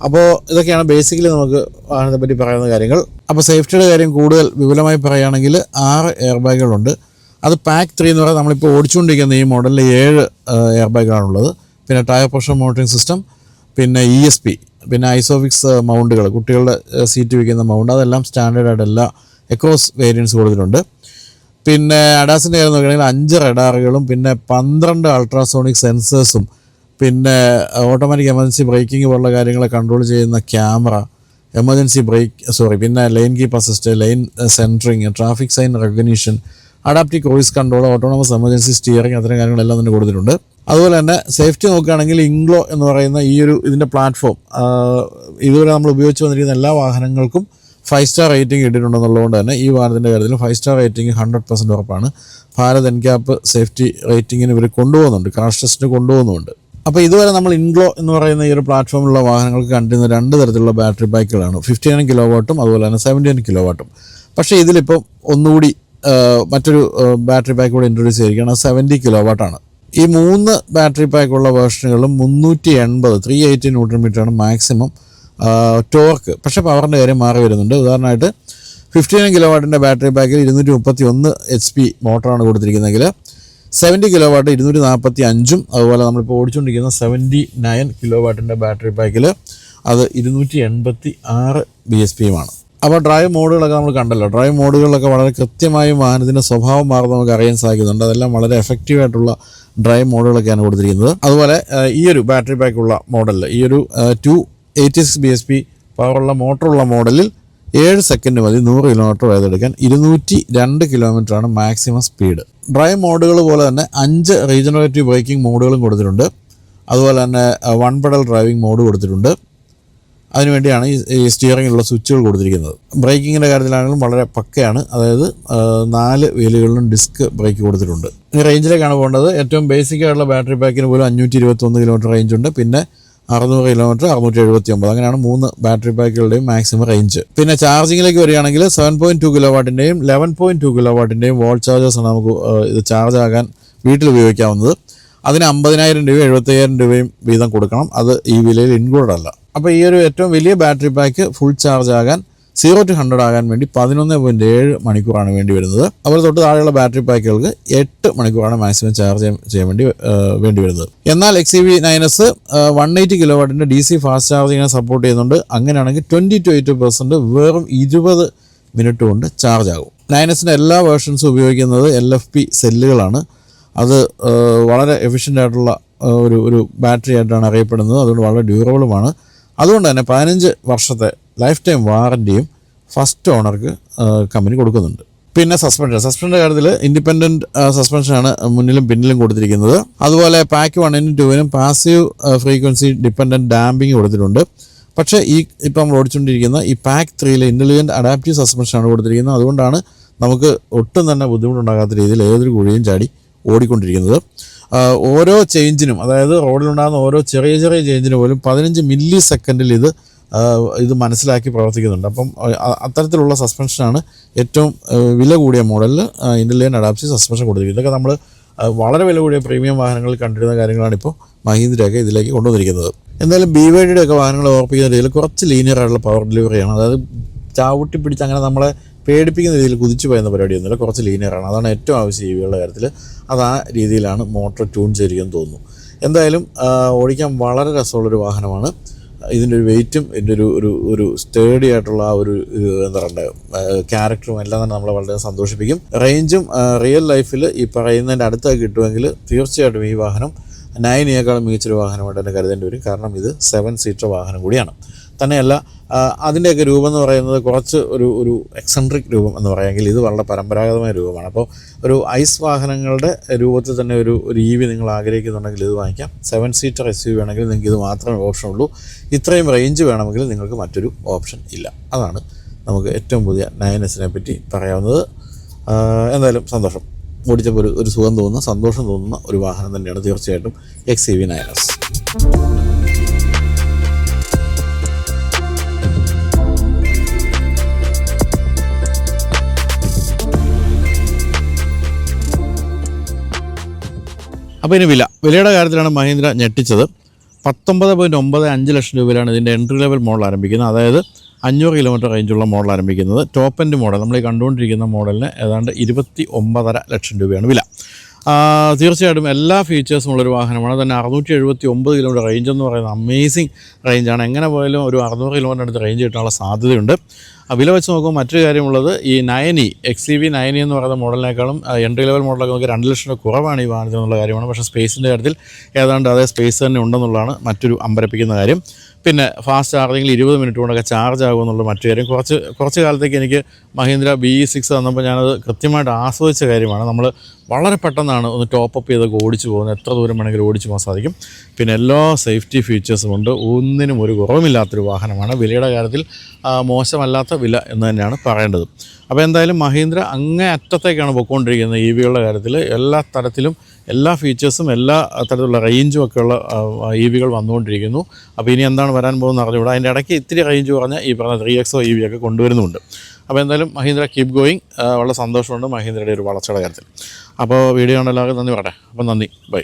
അപ്പോൾ ഇതൊക്കെയാണ് ബേസിക്കലി നമുക്ക് വാഹനത്തെ പറ്റി പറയുന്ന കാര്യങ്ങൾ. അപ്പോൾ സേഫ്റ്റിയുടെ കാര്യം കൂടുതൽ വിപുലമായി പറയുകയാണെങ്കിൽ 6 എയർ ബാഗുകളുണ്ട്. അത് പാക്ക് 3 എന്ന് പറയുന്നത് നമ്മളിപ്പോൾ ഓടിച്ചുകൊണ്ടിരിക്കുന്ന ഈ മോഡലിൽ 7 എയർ ബാഗുകളാണുള്ളത്. പിന്നെ ടയർ പ്രഷർ മോണിറ്ററിംഗ് സിസ്റ്റം, പിന്നെ ESP, പിന്നെ ഐസോഫിക്സ് മൗണ്ടുകൾ, കുട്ടികളുടെ സീറ്റ് വയ്ക്കുന്ന മൗണ്ട്, അതെല്ലാം സ്റ്റാൻഡേർഡായിട്ട് എല്ലാ എക്രോസ് വേരിയൻസ് കൊടുത്തിട്ടുണ്ട്. പിന്നെ അഡാസിൻ്റെ കാര്യം നോക്കുകയാണെങ്കിൽ 5 റഡാറുകളും പിന്നെ 12 അൾട്രാസോണിക് സെൻസേഴ്സും പിന്നെ ഓട്ടോമാറ്റിക് എമർജൻസി ബ്രേക്കിംഗ് പോലുള്ള കാര്യങ്ങളെ കൺട്രോൾ ചെയ്യുന്ന ക്യാമറ, പിന്നെ lane keep assist, lane centering, traffic sign recognition, adaptive cruise control, autonomous emergency steering, അത്തരം കാര്യങ്ങളെല്ലാം തന്നെ കൊടുത്തിട്ടുണ്ട്. അതുപോലെ തന്നെ സേഫ്റ്റി നോക്കുകയാണെങ്കിൽ ഇംഗ്ലോ എന്ന് പറയുന്ന ഇതിൻ്റെ പ്ലാറ്റ്ഫോം ഇതുവരെ നമ്മൾ ഉപയോഗിച്ച് വന്നിരിക്കുന്ന എല്ലാ വാഹനങ്ങൾക്കും 5 സ്റ്റാർ റേറ്റിംഗ് ഇട്ടിട്ടുണ്ടെന്നുള്ളതുകൊണ്ട് തന്നെ ഈ വാഹനത്തിൻ്റെ കാര്യത്തിൽ 5 സ്റ്റാർ റേറ്റിംഗ് 100% ഉറപ്പാണ്. ഭാരത് എൻക്യാപ്പ് സേഫ്റ്റി റേറ്റിങ്ങിന് ഇവർ കൊണ്ടുപോകുന്നുണ്ട്, ക്രാഷ് ടെസ്റ്റിന് കൊണ്ടുപോകുന്നുണ്ട്. അപ്പോൾ ഇതുവരെ നമ്മൾ ഇൻഗ്ലോ എന്ന് പറയുന്ന ഈ ഒരു പ്ലാറ്റ്ഫോമിലുള്ള വാഹനങ്ങൾക്ക് കണ്ടിരുന്ന 2 തരത്തിലുള്ള ബാറ്ററി പാക്കുകളാണ്, 59 കിലോവാട്ടും അതുപോലെ തന്നെ 71 കിലോവാട്ടും. പക്ഷേ ഇതിലിപ്പോൾ ഒന്നുകൂടി മറ്റൊരു ബാറ്ററി പാക്ക് കൂടി ഇൻട്രൊഡ്യൂസ് ചെയ്തിരിക്കുകയാണ്. 70 കിലോവാട്ടാണ്. ഈ 3 ബാറ്ററി പാക്കുള്ള വേർഷനുകളും 380 ന്യൂട്ടൺ മീറ്ററാണ് മാക്സിമം ടോർക്ക്. പക്ഷേ പവറിൻ്റെ കാര്യം മാറി വരുന്നുണ്ട്. ഉദാഹരണമായിട്ട് 59 കിലോവാട്ടിൻ്റെ ബാറ്ററി പാക്കിൽ 231 HP മോട്ടറാണ് കൊടുത്തിരിക്കുന്നതെങ്കിൽ 70 കിലോവാട്ട് 245ഉം അതുപോലെ നമ്മളിപ്പോൾ ഓടിച്ചുകൊണ്ടിരിക്കുന്ന 79 കിലോവാട്ടിൻ്റെ ബാറ്ററി പാക്കിൽ അത് 286 BSPയുമാണ്. അപ്പോൾ ഡ്രൈവ് മോഡുകളൊക്കെ നമ്മൾ കണ്ടല്ലോ. ഡ്രൈവ് മോഡുകളിലൊക്കെ വളരെ കൃത്യമായും വാഹനത്തിൻ്റെ സ്വഭാവം മാറുന്നത് നമുക്ക് അറിയാൻ സാധിക്കുന്നുണ്ട്. അതെല്ലാം വളരെ എഫക്റ്റീവായിട്ടുള്ള ഡ്രൈവ് മോഡുകളൊക്കെയാണ് കൊടുത്തിരിക്കുന്നത്. അതുപോലെ ഈ ഒരു ബാറ്ററി പാക്കുള്ള മോഡലിൽ ഈ ഒരു 286 BSP പവറുള്ള മോട്ടറുള്ള മോഡലിൽ 7 സെക്കൻഡ് മതി 100 കിലോമീറ്റർ വേഗമെടുക്കാൻ. 202 കിലോമീറ്ററാണ് മാക്സിമം സ്പീഡ്. ഡ്രൈവ് മോഡുകൾ പോലെ തന്നെ 5 റീജനറേറ്റീവ് ബ്രേക്കിംഗ് മോഡുകളും കൊടുത്തിട്ടുണ്ട്. അതുപോലെ തന്നെ 1 പെഡൽ ഡ്രൈവിംഗ് മോഡ് കൊടുത്തിട്ടുണ്ട്. അതിനുവേണ്ടിയാണ് ഈ സ്റ്റിയറിങ്ങിലുള്ള സ്വിച്ചുകൾ കൊടുത്തിരിക്കുന്നത്. ബ്രേക്കിങ്ങിൻ്റെ കാര്യത്തിലാണെങ്കിലും വളരെ പക്കയാണ്. അതായത് 4 വീലുകളിലും ഡിസ്ക് ബ്രേക്ക് കൊടുത്തിട്ടുണ്ട്. ഇനി റേഞ്ചിലേക്കാണ് പോകേണ്ടത്. ഏറ്റവും ബേസിക് ആയിട്ടുള്ള ബാറ്ററി പാക്കിന് പോലും 521 കിലോമീറ്റർ റേഞ്ച് ഉണ്ട്. പിന്നെ 600 കിലോമീറ്റർ 679, അങ്ങനെയാണ് 3 ബാറ്ററി പാക്കുകളുടെയും മാക്സിമം റേഞ്ച്. പിന്നെ ചാർജിങ്ങിലേക്ക് വരികയാണെങ്കിൽ 7.2 കിലോവാട്ടിൻ്റെയും 11.2 കിലോവാട്ടിൻ്റെയും വോൾ ചാർജേഴ്സാണ് നമുക്ക് ഇത് ചാർജ് ആകാൻ വീട്ടിൽ ഉപയോഗിക്കാവുന്നത്. അതിന് 50,000 രൂപയും 75,000 രൂപയും വീതം കൊടുക്കണം. അത് ഈ വിലയിൽ ഇൻക്ലൂഡ് അല്ല. അപ്പോൾ ഈ ഒരു ഏറ്റവും വലിയ ബാറ്ററി പാക്ക് ഫുൾ ചാർജ് ആകാൻ 0 to 100 ആകാൻ വേണ്ടി 11.7 മണിക്കൂറാണ് വേണ്ടി വരുന്നത്. അതുപോലെ തൊട്ട് താഴെയുള്ള ബാറ്ററി പാക്കുകൾക്ക് 8 മണിക്കൂറാണ് മാക്സിമം ചാർജ് ചെയ്യാൻ വേണ്ടി വരുന്നത്. എന്നാൽ XUV 9S 180 കിലോവാട്ടിൻ്റെ DC ഫാസ്റ്റ് ചാർജിങ്ങിനെ സപ്പോർട്ട് ചെയ്യുന്നുണ്ട്. അങ്ങനെയാണെങ്കിൽ 20 to 80% വെറും 20 മിനിറ്റ് കൊണ്ട് ചാർജ് ആകും. 9Sൻ്റെ എല്ലാ വേർഷൻസും ഉപയോഗിക്കുന്നത് LFP സെല്ലുകളാണ്. അത് വളരെ എഫിഷ്യൻ്റ് ആയിട്ടുള്ള ഒരു ബാറ്ററി ആയിട്ടാണ് അറിയപ്പെടുന്നത്. അതുകൊണ്ട് വളരെ ഡ്യൂറബിളുമാണ്. അതുകൊണ്ട് തന്നെ 15 വർഷത്തെ ലൈഫ് ടൈം വാറൻറ്റിയും ഫസ്റ്റ് ഓണർക്ക് കമ്പനി കൊടുക്കുന്നുണ്ട്. പിന്നെ സസ്പെൻഷൻ്റെ കാര്യത്തിൽ ഇൻഡിപെൻഡൻറ്റ് സസ്പെൻഷനാണ് മുന്നിലും പിന്നിലും കൊടുത്തിരിക്കുന്നത്. അതുപോലെ പാക്ക് 1നും 2നും പാസീവ് ഫ്രീക്വൻസി ഡിപ്പെൻഡൻറ്റ് ഡാമ്പിങ് കൊടുത്തിട്ടുണ്ട്. പക്ഷേ ഇപ്പോൾ നമ്മൾ ഓടിച്ചുകൊണ്ടിരിക്കുന്ന ഈ പാക്ക് 3ൽ ഇൻ്റലിജൻറ്റ് അഡാപ്റ്റീവ് സസ്പെൻഷനാണ് കൊടുത്തിരിക്കുന്നത്. അതുകൊണ്ടാണ് നമുക്ക് ഒട്ടും തന്നെ ബുദ്ധിമുട്ടുണ്ടാകാത്ത രീതിയിൽ ഏതൊരു കുഴിയും ചാടി ഓടിക്കൊണ്ടിരിക്കുന്നത്. ഓരോ ചേഞ്ചിനും, അതായത് റോഡിലുണ്ടാകുന്ന ഓരോ ചെറിയ ചേഞ്ചിന് പോലും 15 മില്ലി സെക്കൻഡിൽ ഇത് മനസ്സിലാക്കി പ്രവർത്തിക്കുന്നുണ്ട്. അപ്പം അത്തരത്തിലുള്ള സസ്പെൻഷനാണ് ഏറ്റവും വില കൂടിയ മോഡലിൽ ഇൻ്റലിജൻറ്റ് അഡാപ്റ്റീവ് സസ്പെൻഷൻ കൊടുത്തിരിക്കുന്നത്. ഇതൊക്കെ നമ്മൾ വളരെ വില കൂടിയ പ്രീമിയം വാഹനങ്ങളിൽ കണ്ടിരുന്ന കാര്യങ്ങളാണ് ഇപ്പോൾ മഹീന്ദ്രയൊക്കെ ഇതിലേക്ക് കൊണ്ടുവന്നിരിക്കുന്നത്. എന്തായാലും BYD ഒക്കെ വാഹനങ്ങൾ ഓർപ്പിക്കുന്ന രീതിയിൽ കുറച്ച് ലീനിയർ ആയിട്ടുള്ള പവർ ഡെലിവറിയാണ്. അതായത് ചാവുട്ടി പിടിച്ച് അങ്ങനെ നമ്മളെ പേടിപ്പിക്കുന്ന രീതിയിൽ കുതിച്ചു പോയുന്ന പരിപാടിയൊന്നുമില്ല, കുറച്ച് ലീനിയറാണ്. അതാണ് ഏറ്റവും ആവശ്യം EVകളുടെ കാര്യത്തിൽ. അത് ആ രീതിയിലാണ് മോട്ടോർ ട്യൂൺ ചെയ്തിരിക്കുമെന്ന് തോന്നുന്നു. എന്തായാലും ഓടിക്കാൻ വളരെ രസമുള്ളൊരു വാഹനമാണ്. ഇതിൻ്റെ ഒരു വെയിറ്റും ഇതിൻ്റെ ഒരു സ്റ്റേഡി ആയിട്ടുള്ള ആ ഒരു എന്താ പറയുക ക്യാരക്ടറും എല്ലാം തന്നെ നമ്മളെ വളരെ സന്തോഷിപ്പിക്കും. റേഞ്ചും റിയൽ ലൈഫിൽ ഈ പറയുന്നതിൻ്റെ അടുത്തൊക്കെ കിട്ടുമെങ്കിൽ തീർച്ചയായിട്ടും ഈ വാഹനം 9യേക്കാളും മികച്ചൊരു വാഹനമായിട്ട് തന്നെ കരുതേണ്ടി വരും. കാരണം ഇത് 7 സീറ്റർ വാഹനം കൂടിയാണ്. തന്നെയല്ല അതിൻ്റെയൊക്കെ രൂപം എന്ന് പറയുന്നത് കുറച്ച് ഒരു എക്സെൻട്രിക് രൂപം എന്ന് പറയാമെങ്കിൽ ഇത് വളരെ പരമ്പരാഗതമായ രൂപമാണ്. അപ്പോൾ ഒരു ഐസ് വാഹനങ്ങളുടെ രൂപത്തിൽ തന്നെ ഒരു EV നിങ്ങൾ ആഗ്രഹിക്കുന്നുണ്ടെങ്കിൽ ഇത് വാങ്ങിക്കാം. 7 സീറ്റർ SUV വേണമെങ്കിൽ നിങ്ങൾക്ക് ഇത് മാത്രമേ ഓപ്ഷൻ ഉള്ളൂ. ഇത്രയും റേഞ്ച് വേണമെങ്കിൽ നിങ്ങൾക്ക് മറ്റൊരു ഓപ്ഷൻ ഇല്ല. അതാണ് നമുക്ക് ഏറ്റവും പുതിയ 9S പറ്റി പറയാവുന്നത്. എന്തായാലും സന്തോഷം. ഓടിച്ചപ്പോൾ ഒരു സുഖം തോന്നുന്ന, സന്തോഷം തോന്നുന്ന ഒരു വാഹനം തന്നെയാണ് തീർച്ചയായിട്ടും XEV 9S. അപ്പോൾ ഇനി വിലയുടെ കാര്യത്തിലാണ് മഹീന്ദ്ര ഞെട്ടിച്ചത്. 19.95 ലക്ഷം രൂപയിലാണ് ഇതിൻ്റെ എൻട്രി ലെവൽ മോഡൽ ആരംഭിക്കുന്നത്. അതായത് 500 കിലോമീറ്റർ റേഞ്ചുള്ള മോഡൽ ആരംഭിക്കുന്നത്. ടോപ്പ് എൻഡ് മോഡൽ നമ്മൾ ഈ കണ്ടുകൊണ്ടിരിക്കുന്ന മോഡലിന് ഏതാണ്ട് 29.5 ലക്ഷം രൂപയാണ് വില. തീർച്ചയായിട്ടും എല്ലാ ഫീച്ചേഴ്സും ഉള്ളൊരു വാഹനമാണ്. തന്നെ 679 കിലോമീറ്റർ റേഞ്ച് എന്ന് പറയുന്നത് അമേസിങ് റേഞ്ചാണ്. എങ്ങനെ പോയാലും ഒരു 600 കിലോമീറ്റർ അടുത്ത് റേഞ്ച് കിട്ടാനുള്ള സാധ്യതയുണ്ട്. വില വെച്ച് നോക്കുമ്പോൾ മറ്റൊരു കാര്യമുള്ളത്, ഈ 9e XEV 9e എന്ന് പറയുന്ന മോഡലിനേക്കാളും എൻട്രി ലെവൽ മോഡലൊക്കെ നമുക്ക് 2 ലക്ഷം രൂപ കുറവാണ് ഈ വാഹനത്തിൽ എന്നുള്ള കാര്യമാണ്. പക്ഷേ സ്പേസിൻ്റെ കാര്യത്തിൽ ഏതാണ്ട് അതേ സ്പേസ് തന്നെ ഉണ്ടെന്നുള്ളതാണ് മറ്റൊരു അമ്പരപ്പിക്കുന്ന കാര്യം. പിന്നെ ഫാസ്റ്റ് ചാർജിങ്ങിൽ 20 മിനിറ്റ് കൊണ്ടൊക്കെ ചാർജ് ആകുമെന്നുള്ള മറ്റു കാര്യം. കുറച്ച് കാലത്തേക്ക് എനിക്ക് മഹീന്ദ്ര BE6 തന്നപ്പോൾ ഞാനത് കൃത്യമായിട്ട് ആസ്വദിച്ച കാര്യമാണ്. നമ്മൾ വളരെ പെട്ടെന്നാണ് ഒന്ന് ടോപ്പപ്പ് ചെയ്തൊക്കെ ഓടിച്ചു പോകുന്നത്. എത്ര ദൂരം വേണമെങ്കിലും ഓടിച്ചു പോകാൻ സാധിക്കും. പിന്നെ എല്ലാ സേഫ്റ്റി ഫീച്ചേഴ്സും ഉണ്ട്. ഒന്നിനും ഒരു കുറവുമില്ലാത്തൊരു വാഹനമാണ്. വിലയുടെ കാര്യത്തിൽ മോശമല്ലാത്ത വില എന്ന് തന്നെയാണ് പറയേണ്ടത്. അപ്പോൾ എന്തായാലും മഹീന്ദ്ര അങ്ങേ അറ്റത്തേക്കാണ് പോയിക്കൊണ്ടിരിക്കുന്നത് EVകളുടെ കാര്യത്തിൽ. എല്ലാ തരത്തിലും എല്ലാ ഫീച്ചേഴ്സും എല്ലാ തരത്തിലുള്ള റേഞ്ചും ഒക്കെയുള്ള EVകൾ വന്നുകൊണ്ടിരിക്കുന്നു. അപ്പോൾ ഇനി എന്താണ് വരാൻ പോകുന്നത് അറിഞ്ഞുകൂടാ. അതിൻ്റെ ഇടയ്ക്ക് ഇത്തിരി റേഞ്ച് പറഞ്ഞ ഈ പറഞ്ഞ 3XO EV ഒക്കെ കൊണ്ടുവരുന്നുണ്ട്. അപ്പോൾ എന്തായാലും മഹീന്ദ്ര കീപ് ഗോയിങ്. വളരെ സന്തോഷമുണ്ട് മഹീന്ദ്രയുടെ ഒരു വളർച്ചയുടെ കാര്യത്തിൽ. അപ്പോൾ വീഡിയോ കണ്ട എല്ലാവർക്കും നന്ദി പറയട്ടെ. അപ്പോൾ നന്ദി, ബൈ.